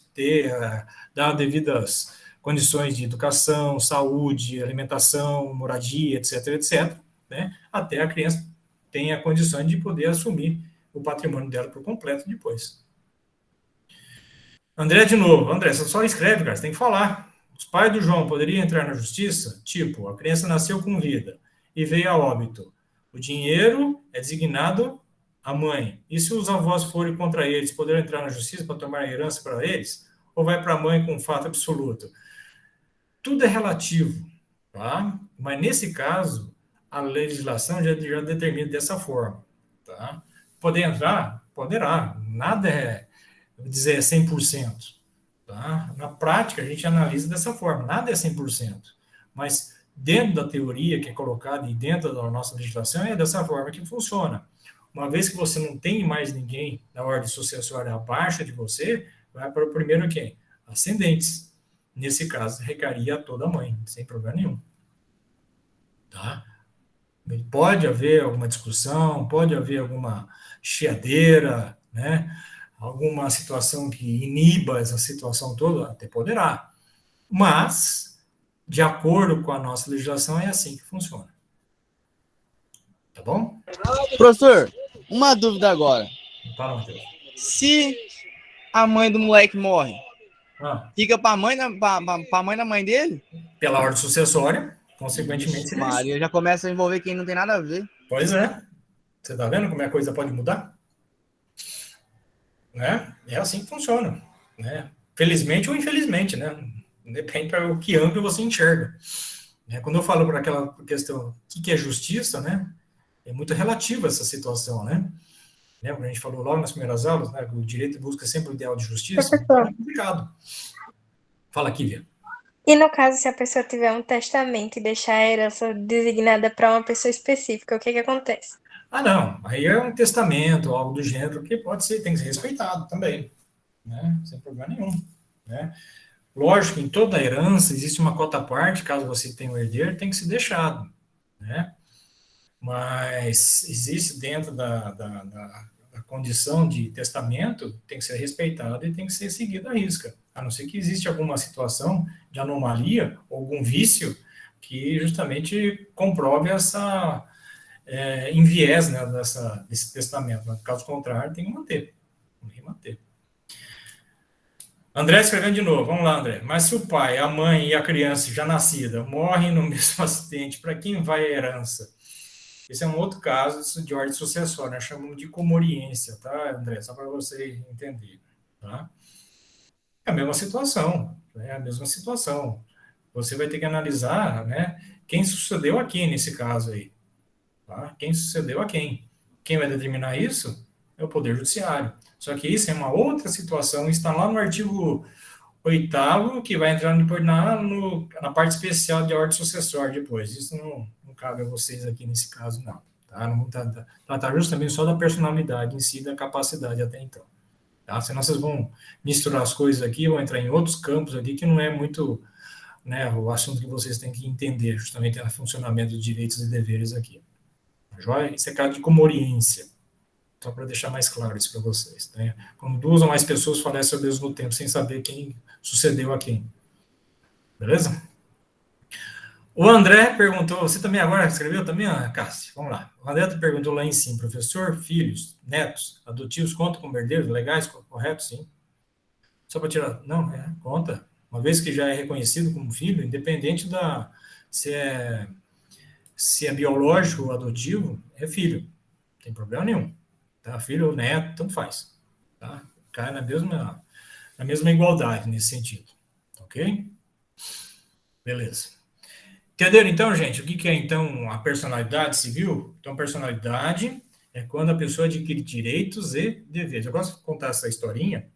dar devidas condições de educação, saúde, alimentação, moradia, etc., etc., né? Até a criança tenha condições de poder assumir o patrimônio dela por completo depois. André, de novo. André, você só escreve, cara, você tem que falar. Os pais do João poderiam entrar na justiça? Tipo, a criança nasceu com vida e veio a óbito. O dinheiro é designado à mãe. E se os avós forem contra eles, poderão entrar na justiça para tomar a herança para eles? Ou vai para a mãe com fato absoluto? Tudo é relativo, tá? Mas nesse caso, a legislação já determina dessa forma, tá? Poder entrar? Poderá. Nada é, dizer, 100%. Tá? Na prática, a gente analisa dessa forma. Nada é 100%. Mas dentro da teoria que é colocada e dentro da nossa legislação, é dessa forma que funciona. Uma vez que você não tem mais ninguém na ordem sucessória abaixo de você, vai para o primeiro quem? Ascendentes. Nesse caso, recaria a toda a mãe, sem problema nenhum. Tá? Pode haver alguma discussão, pode haver alguma chiadeira, né? Alguma situação que iniba essa situação toda, até poderá. Mas, de acordo com a nossa legislação, é assim que funciona. Tá bom? Professor, uma dúvida agora. Fala, Matheus. Se a mãe do moleque morre, Ah, fica pra mãe da mãe dele? pela ordem sucessória, consequentemente, seria isso. Maria, já começa a envolver quem não tem nada a ver. Pois é. Você tá vendo como a coisa pode mudar? Né? É assim que funciona. Né? Felizmente ou infelizmente, né? Depende para o que ângulo você enxerga. Né? Quando eu falo por aquela questão, o que é justiça, né? É muito relativa essa situação, né? Lembra que a gente falou logo nas primeiras aulas, né? O direito busca sempre o ideal de justiça. Professor. É complicado. Fala, Kívia. E no caso, se a pessoa tiver um testamento e deixar a herança designada para uma pessoa específica, o que que acontece? Ah, não. Aí é um testamento, algo do gênero, que pode ser, tem que ser respeitado também. Né? Sem problema nenhum. Né? Lógico que em toda herança existe uma cota à parte, caso você tenha um herdeiro, tem que ser deixado. Né? Mas existe dentro da condição de testamento, tem que ser respeitado e tem que ser seguido à risca. A não ser que existe alguma situação de anomalia, algum vício, que justamente comprove essa enviés, né, desse testamento. Mas, caso contrário, tem que manter. Tem que manter. André escrevendo de novo. Vamos lá, André. Mas se o pai, a mãe e a criança já nascida morrem no mesmo acidente, para quem vai a herança? Esse é um outro caso de ordem sucessória, nós chamamos de comoriência, tá, André? Só para você entender, tá? É a mesma situação, né? A mesma situação. Você vai ter que analisar, né, quem sucedeu a quem nesse caso aí, tá? Quem sucedeu a quem? Quem vai determinar isso é o Poder Judiciário. Só que isso é uma outra situação, está lá no artigo 8º, que vai entrar na parte especial de ordem sucessória depois. Isso não cabe a vocês aqui nesse caso, não. Tá? Não tratar justamente só da personalidade em si, da capacidade até então. Tá? Senão vocês vão misturar as coisas aqui, vão entrar em outros campos aqui, que não é muito, né, o assunto que vocês têm que entender, justamente o funcionamento de direitos e deveres aqui. Joia? Isso é caso de comoriência. Só para deixar mais claro isso para vocês. Né? Quando duas ou mais pessoas falecem ao mesmo tempo, sem saber quem sucedeu a quem. Beleza? O André perguntou, você também agora escreveu também, Cássio? Vamos lá. O André perguntou lá em cima, professor, filhos, netos, adotivos, contam como herdeiros legais? Correto, sim. Só para tirar... Não, conta. Uma vez que já é reconhecido como filho, independente se é biológico ou adotivo, é filho. Não tem problema nenhum. Tá? Filho ou neto, tanto faz. Tá? Cai na mesma igualdade nesse sentido. Ok? Beleza. Entenderam, então, gente? O que é, então, a personalidade civil? Então, personalidade é quando a pessoa adquire direitos e deveres. Eu gosto de contar essa historinha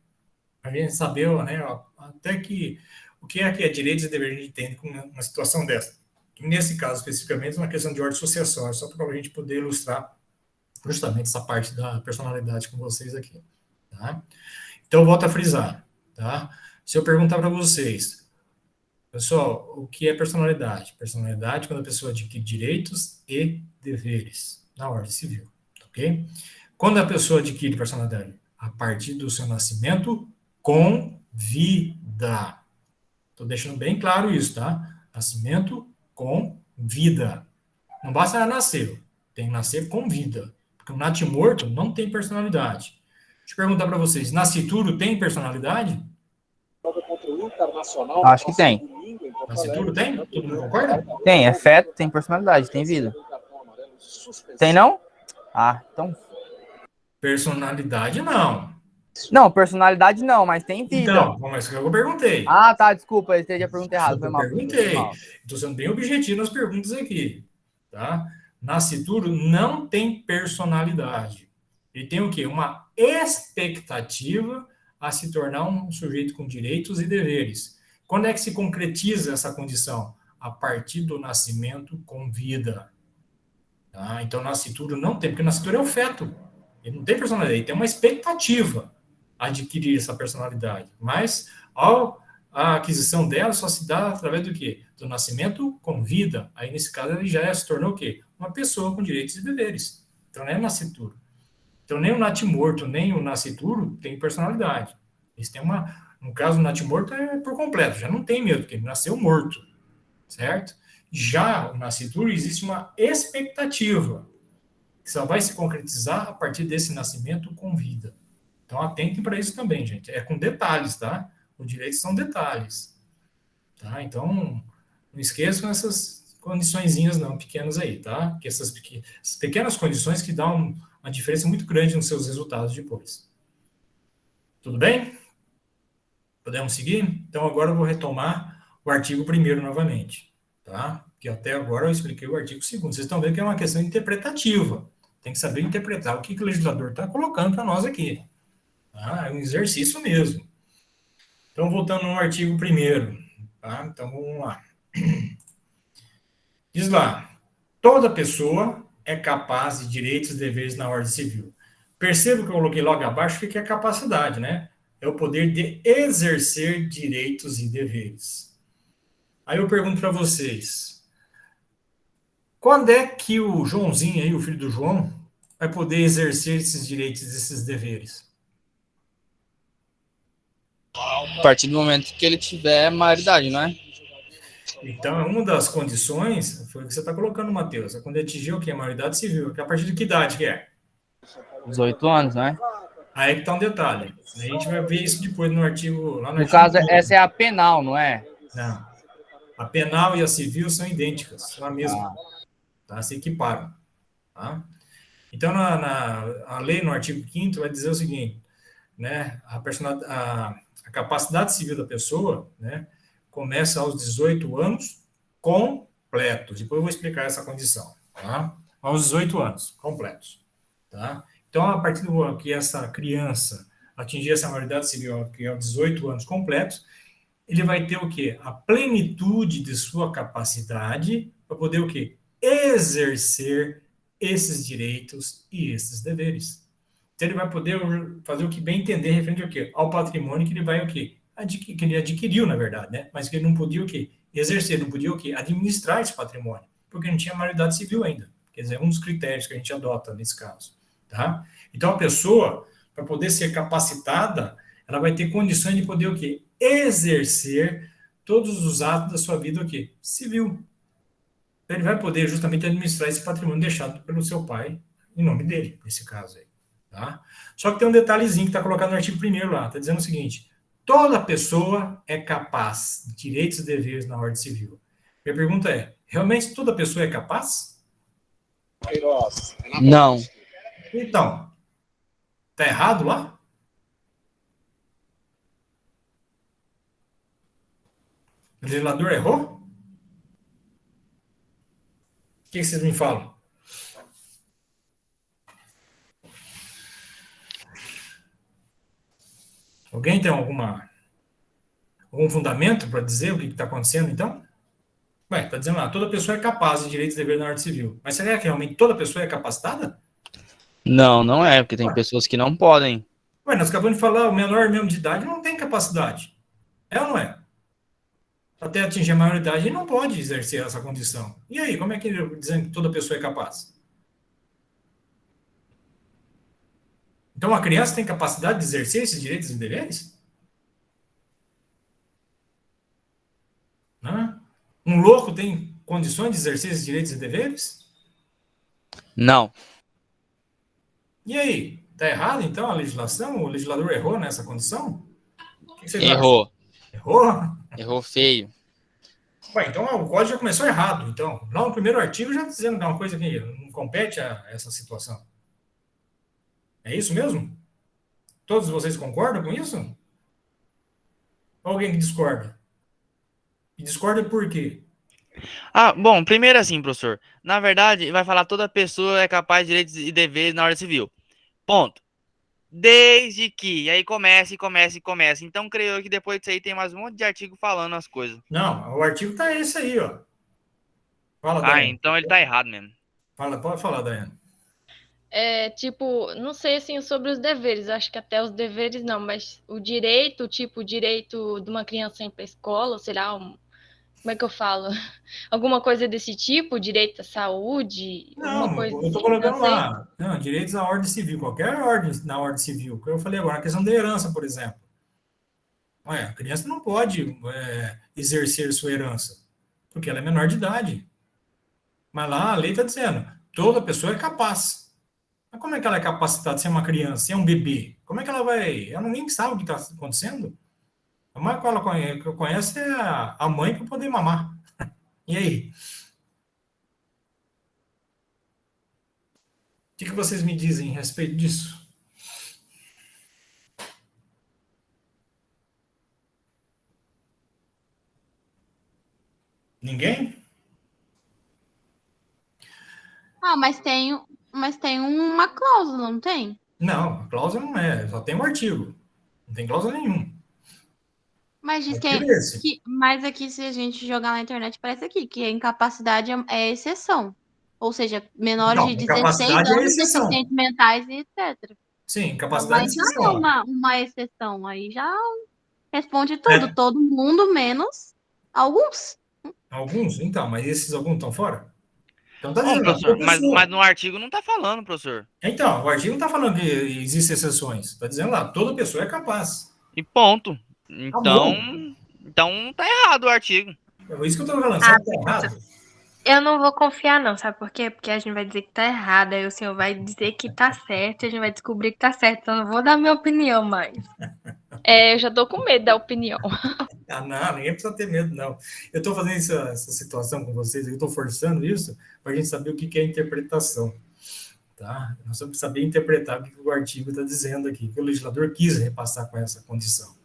para a gente saber, né, até que o que é direitos e deveres a gente entende com uma situação dessa. Nesse caso, especificamente, é uma questão de ordem sucessória, só para a gente poder ilustrar justamente essa parte da personalidade com vocês aqui. Tá? Então, volto a frisar. Tá? Se eu perguntar para vocês, pessoal, o que é personalidade? Personalidade é quando a pessoa adquire direitos e deveres na ordem civil. ok? Quando a pessoa adquire personalidade? A partir do seu nascimento com vida. Estou deixando bem claro isso, tá? Nascimento com vida. Não basta nascer, tem que nascer com vida. Porque o natimorto não tem personalidade. Deixa eu perguntar para vocês, nascituro tem personalidade? Acho que tem. Nascituro tem? Todo mundo concorda? Tem, é feto, tem personalidade, tem vida. Tem não? Ah, então. Personalidade não. Não, personalidade não, mas tem vida. Então, mas que eu perguntei. Ah, tá, desculpa, eu entendi a pergunta errada. Foi Eu mal. perguntei. Estou sendo bem objetivo nas perguntas aqui. Tá? Nascituro não tem personalidade. Ele tem o quê? Uma expectativa a se tornar um sujeito com direitos e deveres. Quando é que se concretiza essa condição? A partir do nascimento com vida. Tá? Então, nascituro não tem, porque nascituro é o feto. Ele não tem personalidade, ele tem uma expectativa a adquirir essa personalidade. Mas a aquisição dela só se dá através do quê? Do nascimento com vida. Aí, nesse caso, ele já se tornou o quê? Uma pessoa com direitos e deveres. Então, não é nascituro. Então, nem o natimorto, nem o nascituro tem personalidade. Eles têm no caso, o natimorto é por completo, já não tem mesmo, porque ele nasceu morto, certo? Já o nascituro, existe uma expectativa, que só vai se concretizar a partir desse nascimento com vida. Então, atentem para isso também, gente. É com detalhes, tá? Os direitos são detalhes. Tá? Então, não esqueçam essas condiçõezinhas não, pequenas aí, tá? Que essas pequenas condições que dão uma diferença muito grande nos seus resultados depois. Tudo bem? Podemos seguir? Então, agora eu vou retomar o artigo 1º novamente, tá? Que até agora eu expliquei o artigo 2º. Vocês estão vendo que é uma questão interpretativa. Tem que saber interpretar o que o legislador está colocando para nós aqui. Tá? É um exercício mesmo. Então, voltando no artigo 1º, tá? Então, vamos lá. Diz lá, toda pessoa é capaz de direitos e deveres na ordem civil. Perceba que eu coloquei logo abaixo o que é capacidade, né? É o poder de exercer direitos e deveres. Aí eu pergunto para vocês, quando é que o Joãozinho, aí, o filho do João, vai poder exercer esses direitos e esses deveres? A partir do momento que ele tiver maioridade, não é? Então, uma das condições foi o que você está colocando, Matheus. É quando ele atingir o quê? A maioridade civil. Que a partir de que idade que é? 18 anos, não é? Aí que está um detalhe. A gente vai ver isso depois no artigo... Lá no No artigo caso, 9. essa é a penal, não é? Não. A penal e a civil são idênticas, são a mesma. Tá? Se equiparam. Tá? Então, a lei, no artigo 5º, vai dizer o seguinte, né? A capacidade civil da pessoa, né, começa aos 18 anos completos. Depois eu vou explicar essa condição. Tá? Aos 18 anos completos. Tá? Então, a partir do que essa criança atingir essa maioridade civil, que é aos 18 anos completos, ele vai ter o quê? A plenitude de sua capacidade para poder o quê? Exercer esses direitos e esses deveres. Então, ele vai poder fazer o que bem entender referente ao quê? Ao patrimônio que ele vai o quê? Que ele adquiriu, na verdade, né? Mas que ele não podia o quê? Exercer, não podia o quê? Administrar esse patrimônio, porque não tinha maioridade civil ainda. Quer dizer, um dos critérios que a gente adota nesse caso. Tá? Então, a pessoa, para poder ser capacitada, ela vai ter condições de poder o quê? Exercer todos os atos da sua vida o quê? Civil. Então, ele vai poder justamente administrar esse patrimônio deixado pelo seu pai, em nome dele, nesse caso aí. Tá? Só que tem um detalhezinho que está colocado no artigo 1º lá, está dizendo o seguinte, toda pessoa é capaz de direitos e deveres na ordem civil. Minha pergunta é, realmente toda pessoa é capaz? Não. Então, tá errado lá? O legislador errou? O que vocês me falam? Alguém tem algum fundamento para dizer o que está acontecendo, então? Ué, está dizendo lá, toda pessoa é capaz de direitos e deveres na ordem civil. Mas será que realmente toda pessoa é capacitada? Não, não é, porque tem pessoas que não podem. Ué, nós acabamos de falar, o menor mesmo de idade não tem capacidade. É ou não é? Até atingir a maioridade, ele não pode exercer essa condição. E aí, como é que ele dizendo que toda pessoa é capaz? Então, a criança tem capacidade de exercer esses direitos e deveres? Não. Um louco tem condições de exercer esses direitos e deveres? Não. E aí? Está errado, então, a legislação? O legislador errou nessa condição? O que vocês acham? Errou. Errou? Errou feio. Ué, então o código já começou errado. Então, lá no primeiro artigo já dizendo que é uma coisa que não compete a essa situação. É isso mesmo? Todos vocês concordam com isso? Ou alguém que discorda? E discorda por quê? Bom, primeiro assim, professor. Na verdade, vai falar toda pessoa é capaz de direitos e deveres na ordem civil. Ponto. Desde que, aí começa. Então, creio eu que depois disso aí tem mais um monte de artigo falando as coisas. Não, o artigo tá esse aí, ó. Fala, Daiane. Então ele tá errado mesmo. Pode falar, Daiane. Tipo, não sei assim sobre os deveres, acho que até os deveres não, mas o direito, tipo, o direito de uma criança ir para escola, sei lá, como é que eu falo? Alguma coisa desse tipo, direito à saúde, alguma Não, coisa eu tô assim, colocando não sei. lá. Não, direitos à ordem civil, qualquer ordem na ordem civil. Que eu falei agora, a questão da herança, por exemplo. Ué, a criança não pode exercer sua herança, porque ela é menor de idade. Mas lá a lei está dizendo, toda pessoa é capaz. Mas como é que ela é capacitada se é uma criança, se é um bebê? Como é que ela vai... Ela nem sabe o que está acontecendo. A maior que ela conhece é a mãe para poder mamar. E aí? O que vocês me dizem a respeito disso? Ninguém? Mas tem uma cláusula, não tem? Não, a cláusula não é, só tem um artigo. Não tem cláusula nenhuma. Mas diz mas aqui, se a gente jogar na internet, parece aqui que a incapacidade é exceção. Ou seja, menores de 16 incapacidade é anos, exceção. deficientes mentais e etc. Sim, Então, incapacidade aí é já é exceção. uma exceção. Aí já responde tudo. Todo mundo, menos alguns. Alguns? Então, mas esses alguns estão fora? Então tá Bom, dizendo, professor, mas no artigo não tá falando, professor. Então, o artigo não está falando que existem exceções. Está dizendo lá, toda pessoa é capaz. E ponto. Tá Então tá errado o artigo. É isso que eu estou falando, sabe que está errado? Eu não vou confiar, não, sabe por quê? Porque a gente vai dizer que tá errado, aí o senhor vai dizer que tá certo, e a gente vai descobrir que tá certo. Então eu não vou dar minha opinião mais. Eu já tô com medo da opinião. Não, ninguém precisa ter medo, não. Eu estou fazendo essa situação com vocês, eu estou forçando isso para a gente saber o que é interpretação. Tá? Nós vamos saber interpretar o que o artigo está dizendo aqui, que o legislador quis repassar com essa condição.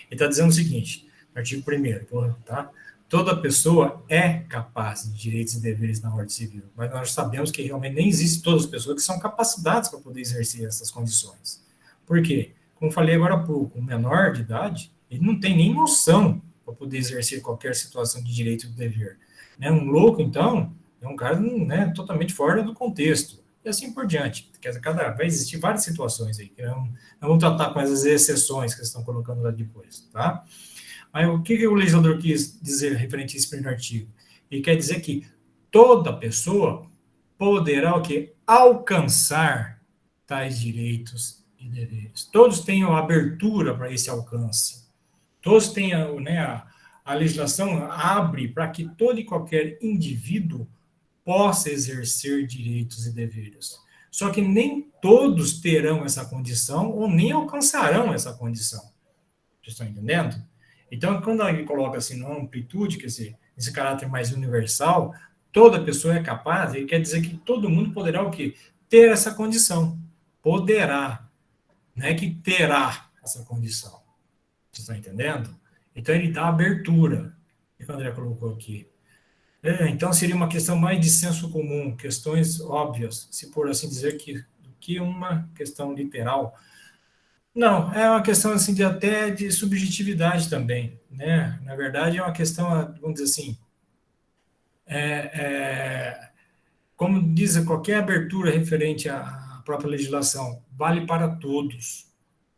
Ele está dizendo o seguinte, no artigo 1º, tá? Toda pessoa é capaz de direitos e deveres na ordem civil, mas nós sabemos que realmente nem existem todas as pessoas que são capacitadas para poder exercer essas condições. Por quê? Como falei agora há pouco, o menor de idade, ele não tem nem noção para poder exercer qualquer situação de direito e dever. Né? Um louco, então, é um cara totalmente fora do contexto. E assim por diante. Vai existir várias situações aí, que não vamos tratar com essas exceções que estão colocando lá depois, tá? Mas o que o legislador quis dizer referente a esse primeiro artigo? Ele quer dizer que toda pessoa poderá o quê? Alcançar tais direitos e deveres. Todos tenham abertura para esse alcance. Todos tenham, a legislação abre para que todo e qualquer indivíduo possa exercer direitos e deveres. Só que nem todos terão essa condição ou nem alcançarão essa condição. Vocês estão entendendo? Então, quando ele coloca assim, na amplitude, quer dizer, esse caráter mais universal, toda pessoa é capaz, ele quer dizer que todo mundo poderá o quê? Ter essa condição. Poderá. Não é que terá essa condição. Vocês estão entendendo? Então, ele dá abertura. E quando ele colocou aqui, então seria uma questão mais de senso comum, questões óbvias, se por assim dizer, que uma questão literal. Não, é uma questão assim até de subjetividade também, né? Na verdade é uma questão, vamos dizer assim, como diz qualquer abertura referente à própria legislação, vale para todos,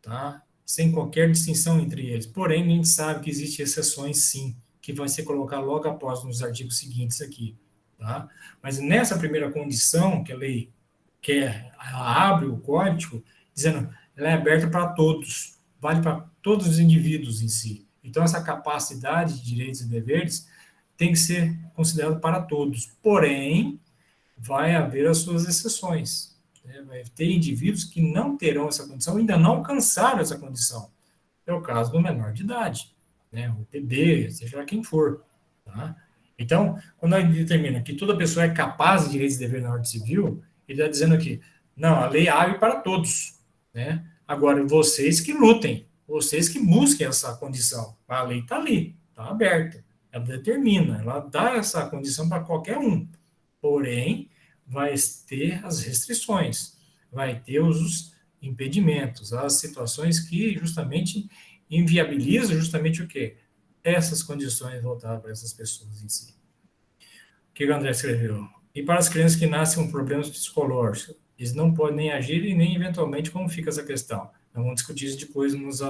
tá? Sem qualquer distinção entre eles. Porém, a gente sabe que existem exceções, sim, que vai ser colocado logo após nos artigos seguintes aqui, tá? Mas nessa primeira condição que a lei quer, ela abre o código, dizendo ela é aberta para todos, vale para todos os indivíduos em si. Então, essa capacidade de direitos e deveres tem que ser considerada para todos. Porém, vai haver as suas exceções. Né? Vai ter indivíduos que não terão essa condição, ainda não alcançaram essa condição. É o caso do menor de idade, né? O bebê, seja lá quem for. Tá? Então, quando ele determina que toda pessoa é capaz de direitos e deveres na ordem civil, ele está dizendo aqui, não, a lei abre para todos. Né? Agora, vocês que lutem, vocês que busquem essa condição. A lei está ali, está aberta. Ela determina, ela dá essa condição para qualquer um. Porém, vai ter as restrições, vai ter os impedimentos, as situações que justamente inviabilizam justamente o quê? Essas condições voltadas para essas pessoas em si. O que o André escreveu? E para as crianças que nascem com problemas psicológicos, eles não podem nem agir e nem eventualmente como fica essa questão. Nós vamos discutir isso depois nos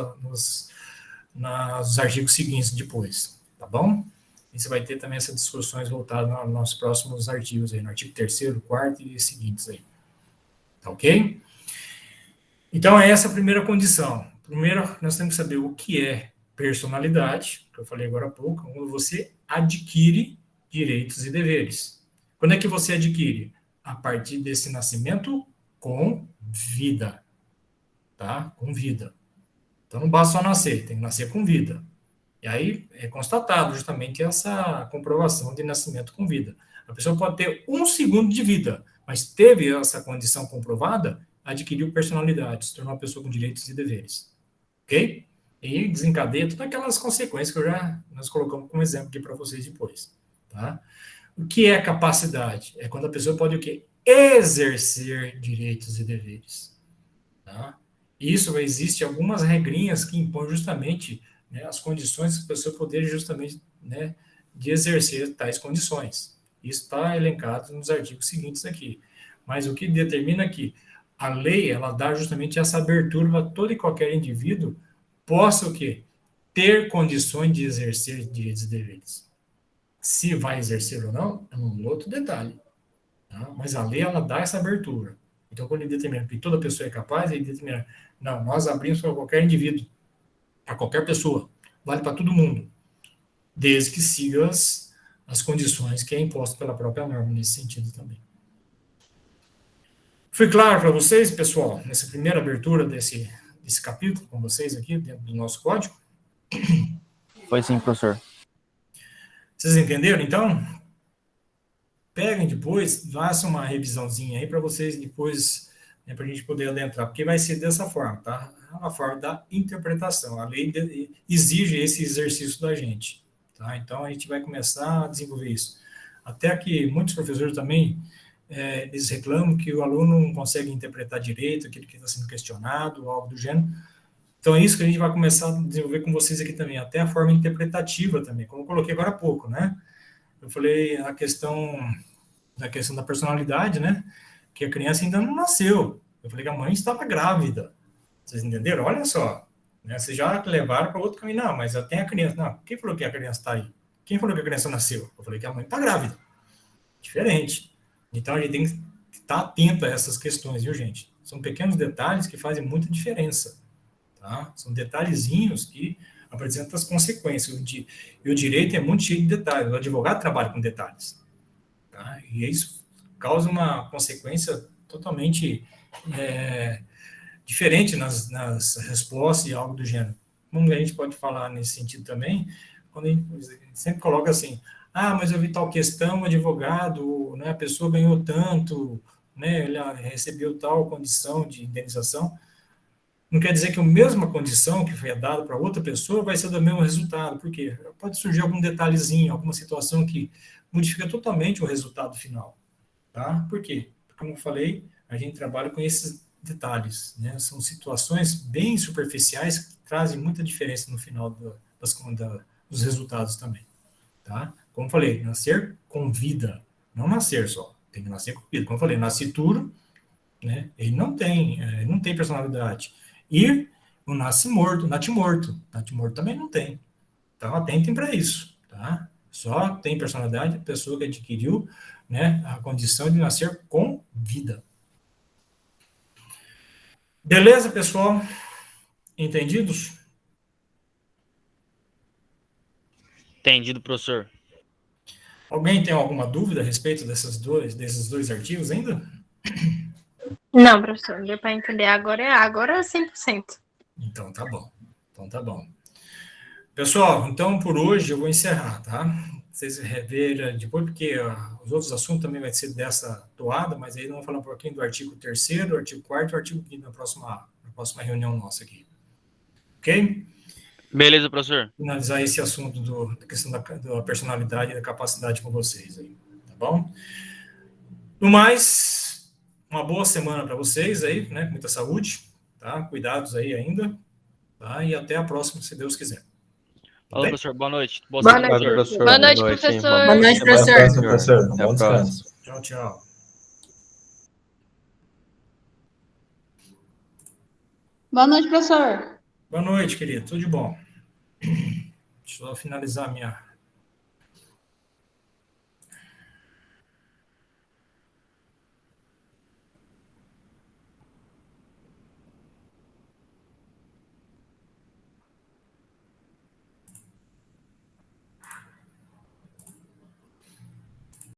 artigos seguintes depois, tá bom? E você vai ter também essas discussões voltadas nos próximos artigos aí, no artigo 3º, 4º e seguintes aí. Tá ok? Então, é essa a primeira condição. Primeiro, nós temos que saber o que é personalidade, que eu falei agora há pouco, quando você adquire direitos e deveres. Quando é que você adquire? A partir desse nascimento com vida. Tá? Com vida. Então, não basta só nascer, tem que nascer com vida. E aí é constatado justamente essa comprovação de nascimento com vida. A pessoa pode ter 1 segundo de vida, mas teve essa condição comprovada, adquiriu personalidade, se tornou uma pessoa com direitos e deveres. Ok? E desencadeia todas aquelas consequências que nós colocamos como exemplo aqui para vocês depois. Tá? O que é capacidade? É quando a pessoa pode o quê? Exercer direitos e deveres. Tá? Isso existe algumas regrinhas que impõem justamente, né, as condições para a pessoa poder justamente, né, de exercer tais condições. Isso está elencado nos artigos seguintes aqui. Mas o que determina aqui? A lei, ela dá justamente essa abertura para todo e qualquer indivíduo possa o quê? Ter condições de exercer direitos e deveres. Se vai exercer ou não, é um outro detalhe. Tá? Mas a lei, ela dá essa abertura. Então, quando ele determina que toda pessoa é capaz, ele determina, não, nós abrimos para qualquer indivíduo, para qualquer pessoa, vale para todo mundo, desde que siga as condições que é imposto pela própria norma nesse sentido também. Foi claro para vocês, pessoal, nessa primeira abertura desse capítulo com vocês aqui, dentro do nosso código? Foi sim, professor. Vocês entenderam, então? Peguem depois, façam uma revisãozinha aí para vocês depois, né, para a gente poder adentrar, porque vai ser dessa forma, tá? É uma forma da interpretação. A lei exige esse exercício da gente, tá? Então, a gente vai começar a desenvolver isso. Até que muitos professores também, eles reclamam que o aluno não consegue interpretar direito aquilo que está sendo questionado, algo do gênero. Então, é isso que a gente vai começar a desenvolver com vocês aqui também, até a forma interpretativa também, como eu coloquei agora há pouco, né? Eu falei da questão da personalidade, né? Que a criança ainda não nasceu. Eu falei que a mãe estava grávida. Vocês entenderam? Olha só. Né? Vocês já levaram para outro caminho. Não, mas já tem a criança. Não, quem falou que a criança está aí? Quem falou que a criança nasceu? Eu falei que a mãe está grávida. Diferente. Então, a gente tem que estar atento a essas questões, viu, gente? São pequenos detalhes que fazem muita diferença. Tá? São detalhezinhos que apresentam as consequências. E o direito é muito cheio de detalhes. O advogado trabalha com detalhes. Tá? E isso causa uma consequência totalmente diferente nas respostas e algo do gênero. Como a gente pode falar nesse sentido também, quando a gente sempre coloca assim, mas eu vi tal questão, o advogado, né, a pessoa ganhou tanto, né, ele recebeu tal condição de indenização. Não quer dizer que a mesma condição que foi dada para outra pessoa vai ser do mesmo resultado, porque pode surgir algum detalhezinho, alguma situação que modifica totalmente o resultado final. Tá? Por quê? Porque, como eu falei, a gente trabalha com esses detalhes. Né? São situações bem superficiais que trazem muita diferença no final dos resultados também. Tá? Como eu falei, nascer com vida, não nascer só, tem que nascer com vida. Como eu falei, nascituro, né? Ele não tem personalidade. E o natimorto também não tem. Então, atentem para isso, tá? Só tem personalidade a pessoa que adquiriu, né, a condição de nascer com vida. Beleza, pessoal? Entendidos? Entendido, professor. Alguém tem alguma dúvida a respeito desses dois artigos ainda? Não, professor, deu para entender. Agora é 100%. Então tá bom. Então tá bom. Pessoal, então por hoje eu vou encerrar, tá? Vocês reverem depois, porque os outros assuntos também vai ser dessa toada, mas aí nós vamos falar um pouquinho do artigo 3º, artigo 4º e artigo 5º na próxima reunião nossa aqui. Ok? Beleza, professor. Finalizar esse assunto da questão da personalidade e da capacidade com vocês aí, tá bom? No mais, uma boa semana para vocês aí, né? Com muita saúde, tá? Cuidados aí ainda, tá? E até a próxima, se Deus quiser. Falou, professor. Boa noite. Boa semana, noite, professor. Boa noite, professor. Boa noite, professor. Até a próxima, professor. Até a Bom descanso. Tchau, tchau. Boa noite, professor. Boa noite, querido. Tudo de bom. Deixa eu só finalizar a minha